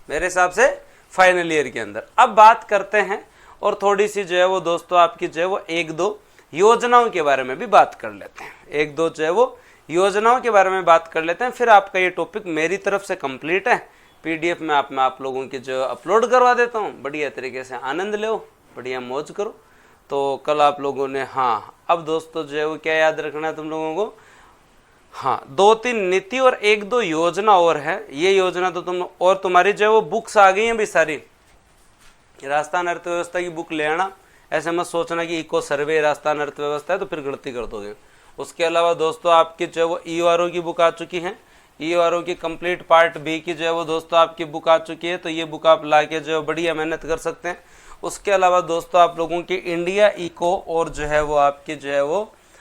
मेरे हिसाब से फाइनल ईयर के अंदर। अब बात करते हैं और थोड़ी सी जो है वो दोस्तों आपकी जो है वो 1-2 योजनाओं के बारे में भी बात कर लेते हैं, एक दो जो है वो योजनाओं के बारे में बात कर लेते हैं। फिर आपका ये टॉपिक मेरी तरफ से कंप्लीट है। पीडीएफ में आप लोगों की जो अपलोड करवा देता हूँ, बढ़िया तरीके से आनंद लो, बढ़िया मौज करो। तो कल आप लोगों ने, हाँ अब दोस्तों जो है वो क्या याद रखना है तुम लोगों को, हाँ 2-3 नीति और 1-2 योजना और है। ये योजना तो तुम और तुम्हारी जो है वो बुक्स आ गई हैं भी सारी, राजस्थान अर्थव्यवस्था की बुक ले आना। ऐसे मत सोचना कि इको सर्वे राजस्थान अर्थव्यवस्था है तो फिर गलती कर दोगे। उसके अलावा दोस्तों आपकी जो है वो ईओआरओ की बुक आ चुकी है, ईओआरओ की कंप्लीट पार्ट बी की जो है वो दोस्तों आपकी बुक आ चुकी है। तो ये बुक आप ला के जो है बढ़िया मेहनत कर सकते हैं। उसके अलावा दोस्तों आप लोगों की इंडिया इको और जो है वो आपकी जो है वो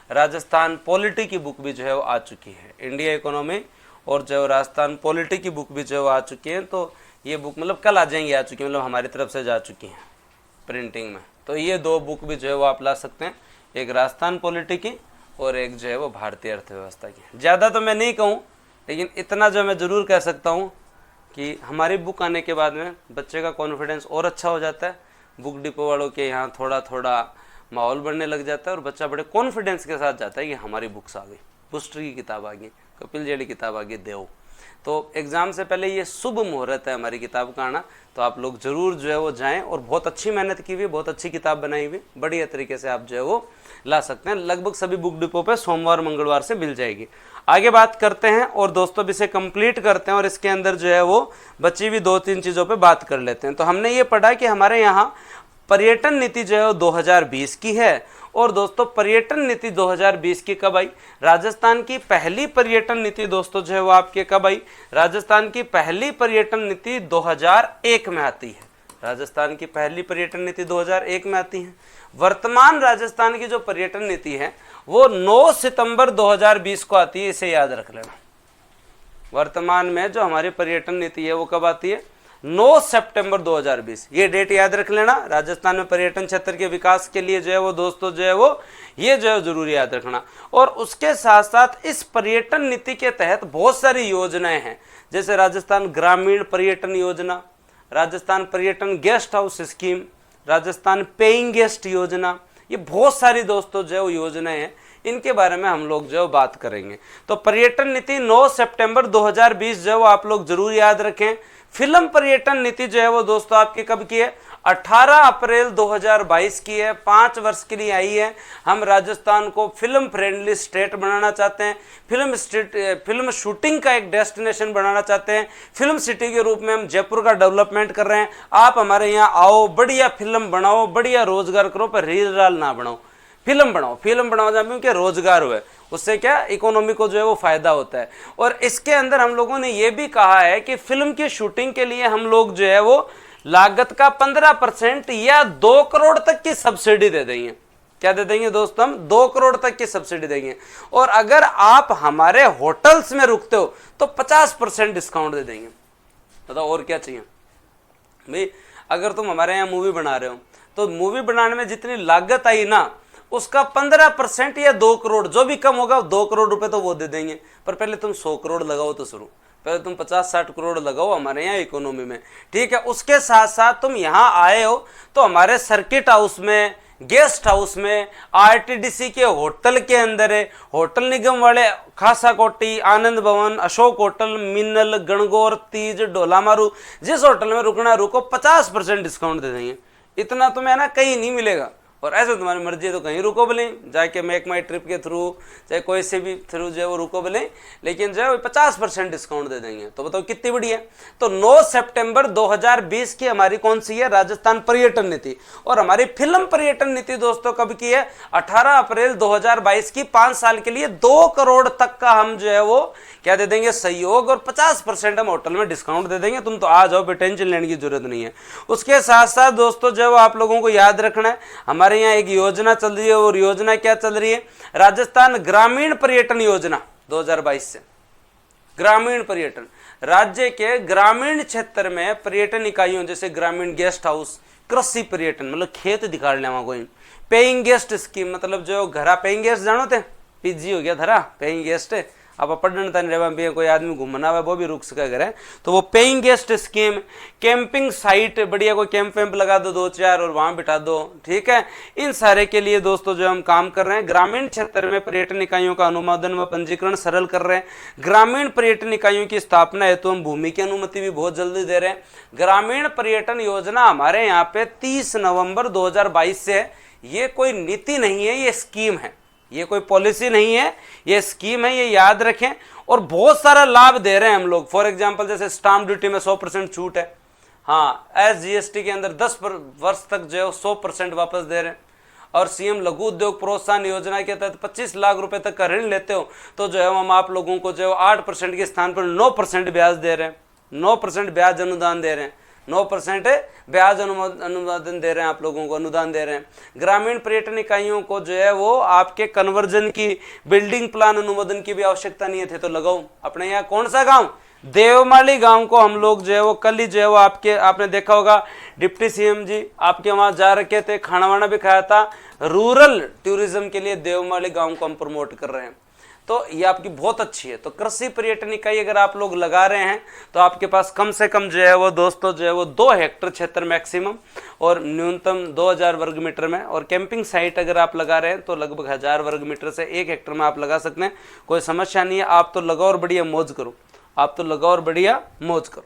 राजस्थान पॉलिटी की बुक भी जो है वो आ चुकी है। इंडिया इकोनॉमी और जो है राजस्थान पॉलिटी की बुक भी जो है वो आ चुकी है। तो ये बुक मतलब कल आ जाएंगी, आ चुकी है, मतलब हमारी तरफ से जा चुकी हैं प्रिंटिंग में। तो ये 2 बुक भी जो है वो आप ला सकते हैं, एक राजस्थान पॉलिटी की और एक जो है वो भारतीय अर्थव्यवस्था की। ज़्यादा तो मैं नहीं कहूँ, लेकिन इतना जो मैं ज़रूर कह सकता हूँ कि हमारी बुक आने के बाद में बच्चे का कॉन्फिडेंस और अच्छा हो जाता है। बुक डिपो वालों के यहाँ थोड़ा थोड़ा माहौल बनने लग जाता है और बच्चा बड़े कॉन्फिडेंस के साथ जाता है कि हमारी बुक्स आ गई, पुष्टर की किताब आ गई, कपिल जेडी किताब आ गई, देव। तो एग्ज़ाम से पहले ये शुभ मुहूर्त है हमारी किताब का आना। तो आप लोग ज़रूर जो है वो जाएं, और बहुत अच्छी मेहनत की हुई, बहुत अच्छी किताब बनाई हुई, बढ़िया तरीके से आप जो है वो ला सकते हैं। लगभग सभी बुक डिपो पे सोमवार मंगलवार से मिल जाएगी। आगे बात करते हैं और दोस्तों इसे कंप्लीट करते हैं और इसके अंदर जो है वो बची हुई 2-3 चीज़ों पे बात कर लेते हैं। तो हमने ये पढ़ा कि हमारे यहाँ पर्यटन नीति जो है वो 2020 की है। और दोस्तों पर्यटन नीति 2020 की कब आई? राजस्थान की पहली पर्यटन नीति दोस्तों जो है वो आपके कब आई? राजस्थान की पहली पर्यटन नीति 2001 में आती है। राजस्थान की पहली पर्यटन नीति 2001 में आती है। वर्तमान राजस्थान की जो पर्यटन नीति है वो 9 सितंबर 2020 को आती है, इसे याद रख लेना। वर्तमान में जो हमारी पर्यटन नीति है वो कब आती है? 9 सितंबर 2020। ये डेट याद रख लेना। राजस्थान में पर्यटन क्षेत्र के विकास के लिए जो है वो दोस्तों जो है वो ये जो है जरूरी याद रखना। और उसके साथ साथ इस पर्यटन नीति के तहत बहुत सारी योजनाएं हैं, जैसे राजस्थान ग्रामीण पर्यटन योजना, राजस्थान पर्यटन guest house scheme, Rajasthan paying guest योजना, ये बहुत सारी दोस्तों जो है वो योजनाएं हैं। इनके बारे में हम लोग जो है बात करेंगे। तो पर्यटन नीति 9 सितंबर 2020 जो है वो आप लोग जरूर याद रखें। फिल्म पर्यटन नीति जो है वो दोस्तों आपकी कब की है? 18 अप्रैल 2022 की है। 5 वर्ष के लिए आई है। हम राजस्थान को फिल्म फ्रेंडली स्टेट बनाना चाहते हैं, फिल्म शूटिंग का एक डेस्टिनेशन बनाना चाहते हैं, फिल्म सिटी के रूप में हम जयपुर का डेवलपमेंट कर रहे हैं। आप हमारे यहाँ आओ, बढ़िया फिल्म बनाओ, बढ़िया रोजगार करो, पर रील राल ना बनाओ, फिल्म बनाओ जहाँ क्योंकि रोजगार हुए, उससे क्या इकोनॉमी को जो है वो फायदा होता है। और इसके अंदर हम लोगों ने ये भी कहा है कि फिल्म की शूटिंग के लिए हम लोग जो है वो लागत का 15% या 2 करोड़ तक की सब्सिडी दे देंगे। क्या दे देंगे दोस्तों? हम 2 करोड़ तक की सब्सिडी देंगे। और अगर आप हमारे होटल्स में रुकते हो तो 50% डिस्काउंट दे देंगे। बताओ और क्या चाहिए भाई? अगर तुम हमारे यहाँ मूवी बना रहे हो तो मूवी बनाने में जितनी लागत आई ना, उसका 15% या 2 करोड़, जो भी कम होगा 2 करोड़ रुपए तो वो दे देंगे। पर पहले तुम 100 करोड़ लगाओ तो शुरू, पहले तुम 50-60 करोड़ लगाओ हमारे यहाँ इकोनॉमी में, ठीक है। उसके साथ साथ तुम यहाँ आए हो तो हमारे सर्किट हाउस में, गेस्ट हाउस में, आरटीडीसी के होटल के अंदर है, होटल निगम वाले खासा कोटी, आनंद भवन, अशोक होटल, मिन्नल, गणगौर, तीज, डोलामारू, जिस होटल में रुकना रुको, 50% डिस्काउंट दे देंगे। इतना तुम्हें ना कहीं नहीं मिलेगा। और ऐसे तुम्हारी मर्जी है तो कहीं रुको भले, जाके मेक माई ट्रिप के थ्रू, चाहे कोई से भी थ्रू जो है वो रुको भले, लेकिन जो है 50% डिस्काउंट दे देंगे। तो बताओ कितनी बड़ी है। तो 9 सितंबर 2020 की हमारी कौन सी है? राजस्थान पर्यटन नीति। और हमारी फिल्म पर्यटन नीति दोस्तों कब की है? 18 अप्रैल 2022 की। 5 साल के लिए 2 करोड़ तक का हम जो है वो क्या दे देंगे? सहयोग। और 50% हम होटल में डिस्काउंट दे देंगे। तुम तो आ जाओ, टेंशन लेने की जरूरत नहीं है। उसके साथ साथ दोस्तों जो है वो आप लोगों को याद रखना है, हमारे यहाँ एक योजना चल रही है। और योजना क्या चल रही है? राजस्थान ग्रामीण पर्यटन योजना 2022 से। ग्रामीण पर्यटन, राज्य के ग्रामीण क्षेत्र में पर्यटन इकाइयों जैसे ग्रामीण गेस्ट हाउस, कृषि पर्यटन मतलब खेत दिखा लिया वहां कोई, पेइंग गेस्ट स्कीम मतलब जो घरा पेइंग गेस्ट जानो थे, पीजी हो गया धरा पेइंग गेस्ट है, आप पढ़ता नहीं रहे भी, कोई आदमी घूमना हुआ वो भी रुक सका घर है। तो वो paying guest scheme, camping site बढ़िया कोई कैंप वैम्प लगा दो 2-4 और वहां बिठा दो, ठीक है। इन सारे के लिए दोस्तों जो हम काम कर रहे हैं, ग्रामीण क्षेत्र में पर्यटन इकाइयों का अनुमोदन व पंजीकरण सरल कर रहे हैं। ग्रामीण पर्यटन इकाइयों की स्थापना हेतु हम भूमि की अनुमति भी बहुत जल्दी दे रहे हैं। ग्रामीण पर्यटन योजना हमारे यहाँ पे 30 नवंबर 2022 से है। ये कोई नीति नहीं है, ये स्कीम है, ये कोई पॉलिसी नहीं है, ये स्कीम है, ये याद रखें। और बहुत सारा लाभ दे रहे हैं हम लोग। फॉर एग्जांपल जैसे स्टाम्प ड्यूटी में 100% छूट है, हाँ, SGST के अंदर 10 वर्ष तक जो है 100% वापस दे रहे हैं। और सीएम लघु उद्योग प्रोत्साहन योजना के तहत 25 लाख रुपए तक का ऋण लेते हो तो जो है हम आप लोगों को जो 8% के स्थान पर 9% ब्याज दे रहे हैं, 9% ब्याज अनुदान दे रहे हैं, 9% ब्याज अनुदान दे रहे हैं, आप लोगों को अनुदान दे रहे हैं। ग्रामीण पर्यटन इकाइयों को जो है वो आपके कन्वर्जन की, बिल्डिंग प्लान अनुमोदन की भी आवश्यकता नहीं है। तो लगाओ अपने यहाँ कौन सा गांव, देवमाली गांव को हम लोग जो है वो कल ही जो है वो आपने देखा होगा डिप्टी सीएम जी आपके वहां जा रखे थे, खाना वाना भी खाया था। रूरल टूरिज्म के लिए देवमाली गांव को हम प्रमोट कर रहे हैं, तो ये आपकी बहुत अच्छी है। तो कृषि पर्यटन इकाई अगर आप लोग लगा रहे हैं तो आपके पास कम से कम जो है वो दोस्तों जो है वो 2 हेक्टर क्षेत्र मैक्सिमम और न्यूनतम 2000 वर्ग मीटर में, और कैंपिंग साइट अगर आप लगा रहे हैं तो लगभग 1000 वर्ग मीटर से 1 हेक्टर में आप लगा सकते हैं, कोई समस्या नहीं है। आप तो लगाओ और बढ़िया मौज करो, आप तो लगाओ और बढ़िया मौज करो।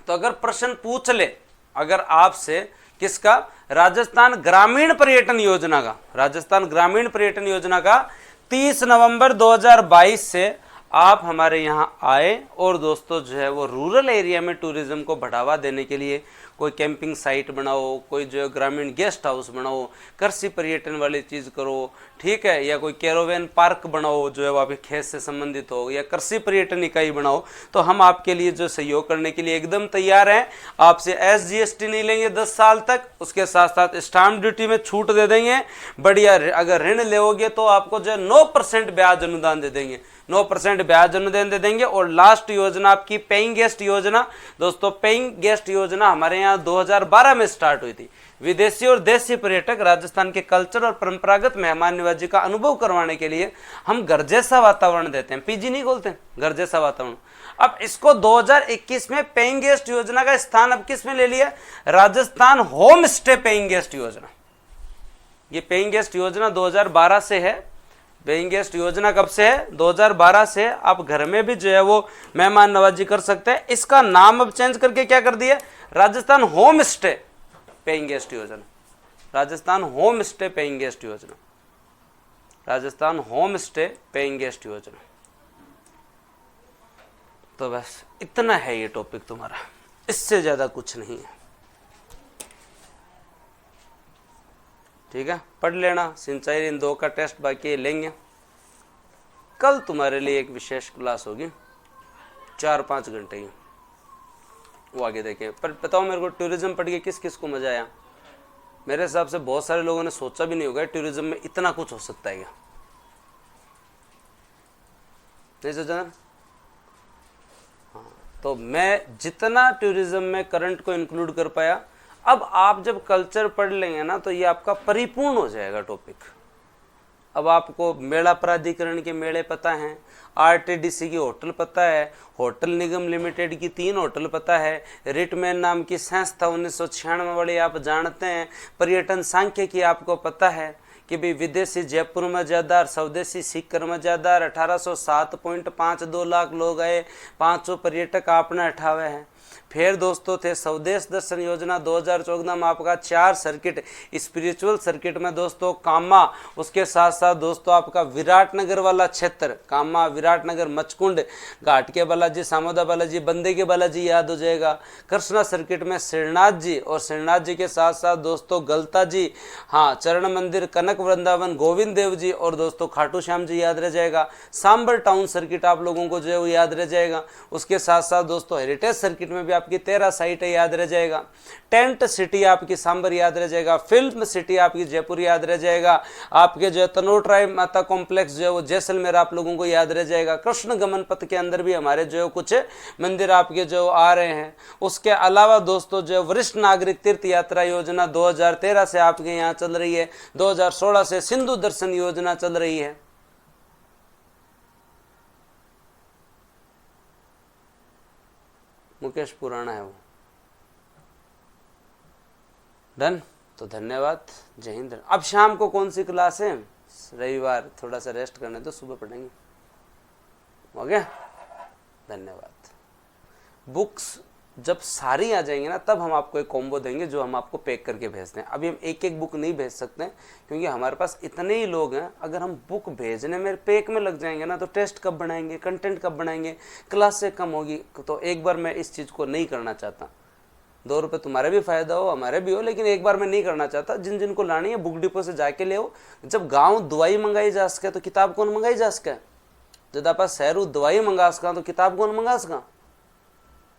तो अगर प्रश्न पूछ ले अगर आपसे किसका, राजस्थान ग्रामीण पर्यटन योजना का, राजस्थान ग्रामीण पर्यटन योजना का 30 नवंबर 2022 से आप हमारे यहाँ आए और दोस्तों जो है वो रूरल एरिया में टूरिज्म को बढ़ावा देने के लिए कोई कैंपिंग साइट बनाओ, कोई जो है ग्रामीण गेस्ट हाउस बनाओ, कृषि पर्यटन वाली चीज़ करो, ठीक है, या कोई कैरोवेन पार्क बनाओ जो है वो आपके खेत से संबंधित हो, या कृषि पर्यटन इकाई बनाओ, तो हम आपके लिए जो सहयोग करने के लिए एकदम तैयार हैं। आपसे SGST नहीं लेंगे 10 साल तक, उसके साथ साथ स्टाम्प ड्यूटी में छूट दे देंगे बढ़िया। अगर ऋण लोगे तो आपको जो है 9% ब्याज अनुदान दे देंगे, 9% ब्याज अनुदान दे देंगे। और लास्ट योजना आपकी पेइंग गेस्ट योजना। दोस्तों पेइंग गेस्ट योजना हमारे यहाँ 2012 में स्टार्ट हुई थी। विदेशी और देशी पर्यटक राजस्थान के कल्चर और परंपरागत मेहमान नवाजी का अनुभव करवाने के लिए हम घर जैसा वातावरण देते हैं, पीजी नहीं बोलते, घर जैसा वातावरण। अब इसको 2021 में पेइंग गेस्ट योजना का स्थान अब किस में ले लिया, Rajasthan home stay paying guest योजना। ये पेइंग गेस्ट योजना 2012 से है। पेइंग गेस्ट योजना कब से है, 2012 से। आप घर में भी जो है वो मेहमान नवाजी कर सकते हैं। इसका नाम अब चेंज करके क्या कर दिया, Rajasthan home stay paying guest योजना, Rajasthan home stay paying guest योजना, Rajasthan home stay paying guest योजना। तो बस इतना है ये टॉपिक तुम्हारा, इससे ज्यादा कुछ नहीं है, ठीक है। पढ़ लेना, सिंचाई इन 2 का टेस्ट बाकी लेंगे। कल तुम्हारे लिए एक विशेष क्लास होगी 4-5 घंटे की, वो आगे देखें। पर बताओ मेरे को टूरिज्म पढ़ के किस किस को मजा आया। मेरे हिसाब से बहुत सारे लोगों ने सोचा भी नहीं होगा टूरिज्म में इतना कुछ हो सकता है क्या, नहीं सोचा ना। हाँ, तो मैं जितना टूरिज्म में करंट को इंक्लूड कर पाया, अब आप जब कल्चर पढ़ लेंगे ना तो ये आपका परिपूर्ण हो जाएगा टॉपिक। अब आपको मेला प्राधिकरण के मेले पता हैं, RTDC की होटल पता है, होटल निगम लिमिटेड की 3 होटल पता है, रिटमैन नाम की संस्था 1996 वाली आप जानते हैं, पर्यटन सांख्यिकी आपको पता है कि भाई विदेशी जयपुर में ज़्यादा और स्वदेशी सीकर में ज़्यादा। 1807.52 लाख लोग आए, 500 पर्यटक आपने हटावे हैं। फिर दोस्तों थे स्वदेश दर्शन योजना 2014 में आपका 4 सर्किट, स्पिरिचुअल सर्किट में दोस्तों कामा, उसके साथ साथ दोस्तों आपका विराटनगर वाला क्षेत्र, कामा, विराटनगर, मचकुंड, घाट के बालाजी, सामोदा बालाजी, बंदे के बालाजी याद हो जाएगा। कृष्णा सर्किट में श्रीनाथ जी, और श्रीनाथ जी के साथ साथ दोस्तों गलता जी, हाँ, चरण मंदिर, कनक वृंदावन, गोविंद देव जी, और दोस्तों खाटू श्याम जी याद रह जाएगा। सांबर टाउन सर्किट आप लोगों को जो है वो याद रह जाएगा। उसके साथ साथ दोस्तों हेरिटेज सर्किट में भी आपकी 13 साइट याद रह जाएगा। टेंट सिटी आपकी सांबर याद रह जाएगा। फिल्म सिटी आपकी जयपुर याद रह जाएगा। आपके जो है तनोटराय माता कॉम्प्लेक्स जो है वो जैसलमेर आप लोगों को याद रह जाएगा। कृष्ण गमन पथ के अंदर भी हमारे जो है कुछ मंदिर आपके जो आ रहे हैं। उसके अलावा दोस्तों जो वरिष्ठ नागरिक तीर्थ यात्रा योजना 2013 से आपके यहाँ चल रही है, 2016 से सिंधु दर्शन योजना चल रही है। मुकेश पुराना है वो। डन। तो धन्यवाद, जय हिंद। अब शाम को कौन सी क्लास है? रविवार, थोड़ा सा रेस्ट करने दो, सुबह पढ़ेंगे। हो गया, धन्यवाद। बुक्स जब सारी आ जाएंगे ना, तब हम आपको एक कॉम्बो देंगे जो हम आपको पैक करके भेजते हैं। अभी हम एक एक बुक नहीं भेज सकते क्योंकि हमारे पास इतने ही लोग हैं। अगर हम बुक भेजने में पैक में लग जाएंगे ना, तो टेस्ट कब बनाएंगे, कंटेंट कब बनाएंगे, क्लास से कम होगी। तो एक बार मैं इस चीज़ को नहीं करना चाहता। 2 रुपये तुम्हारे भी फायदा हो, हमारे भी हो, लेकिन एक बार मैं नहीं करना चाहता। जिन जिन को लानी है बुक डिपो से जाके ले आओ। जब गाँव दवाई मंगाई जा सके तो किताब कौन मंगाई जा सके? जब आप शहरों दवाई मंगा सका तो किताब कौन मंगा सका?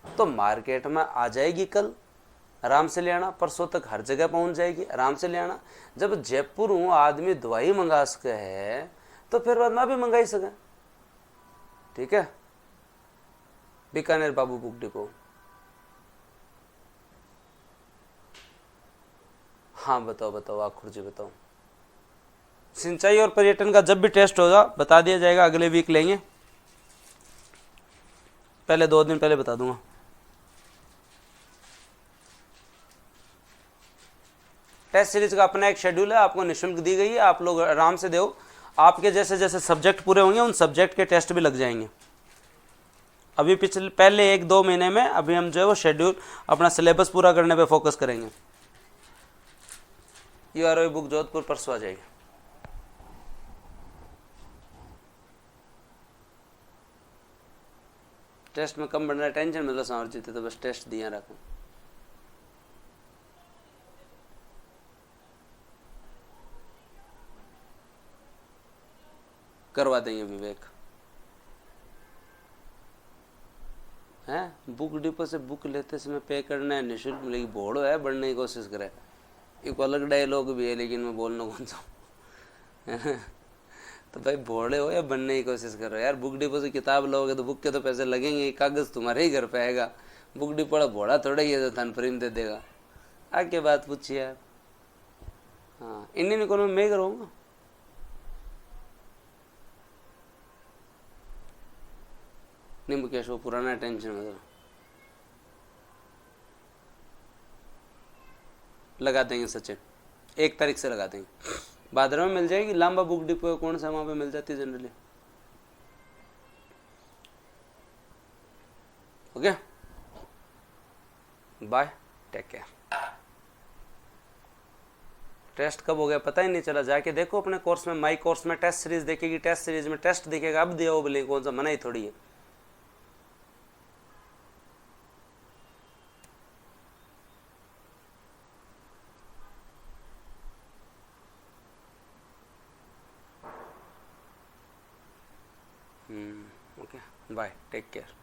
तो मार्केट में आ जाएगी कल, आराम से ले आना। परसों तक हर जगह पहुंच जाएगी, आराम से ले आना। जब जयपुर हूँ आदमी दवाई मंगा सके है, तो फिर बाद में भी मंगाई सके। ठीक है, बीकानेर बाबू बुक डिपो। हाँ बताओ बताओ, आखुर जी बताओ। सिंचाई और पर्यटन का जब भी टेस्ट होगा बता दिया जाएगा, अगले वीक लेंगे। पहले 2 दिन पहले बता दूंगा। टेस्ट सीरीज का अपना एक शेड्यूल है, आपको निःशुल्क दी गई है, आप लोग आराम से दो। आपके जैसे जैसे सब्जेक्ट पूरे होंगे उन सब्जेक्ट के टेस्ट भी लग जाएंगे। अभी पहले 1-2 महीने में अभी हम जो है वो शेड्यूल अपना सिलेबस पूरा करने पे फोकस करेंगे। URO बुक जोधपुर परसों आ जाएगी। टेस्ट में कम बढ़ रहा है, टेंशन मतलब सांवर जीते तो बस टेस्ट दिया रखो। करवा देंगे विवेक। हैं बुक डिपो से बुक लेते समय पे करना है, निःशुल्क मिलेगी। भोड़ो है, बढ़ने की कोशिश करे। एक अलग डायलॉग भी है, लेकिन मैं बोलना कौन सा। तो भाई भोड़े हो या बनने की कोशिश करो यार। बुक डिपो से किताब लोगे तो बुक के तो पैसे लगेंगे, कागज तुम्हारे ही घर पे आएगा। बुक डिपो वाला भोड़ा थोड़ा ही है जो थान प्रेम दे देगा। आगे बात पूछिए यार। हाँ, इंडियन इकोनॉमी में करूँगा। नहीं मुकेश, वो पुराना टेंशन मतलब लगा देंगे सचिन, 1 तारीख से लगा देंगे। भादरवा में मिल जाएगी। लांबा बुक डिपो कौन सा, वहाँ पे मिल जाती है generally. Okay, bye, take care. Test कब हो गया पता ही नहीं चला। जाके देखो अपने कोर्स में, माई कोर्स में टेस्ट सीरीज देखेगी, टेस्ट सीरीज में टेस्ट दिखेगा। अब दिया वो बोले कौन सा, मना ही थोड़ी है। Okay, bye, take care.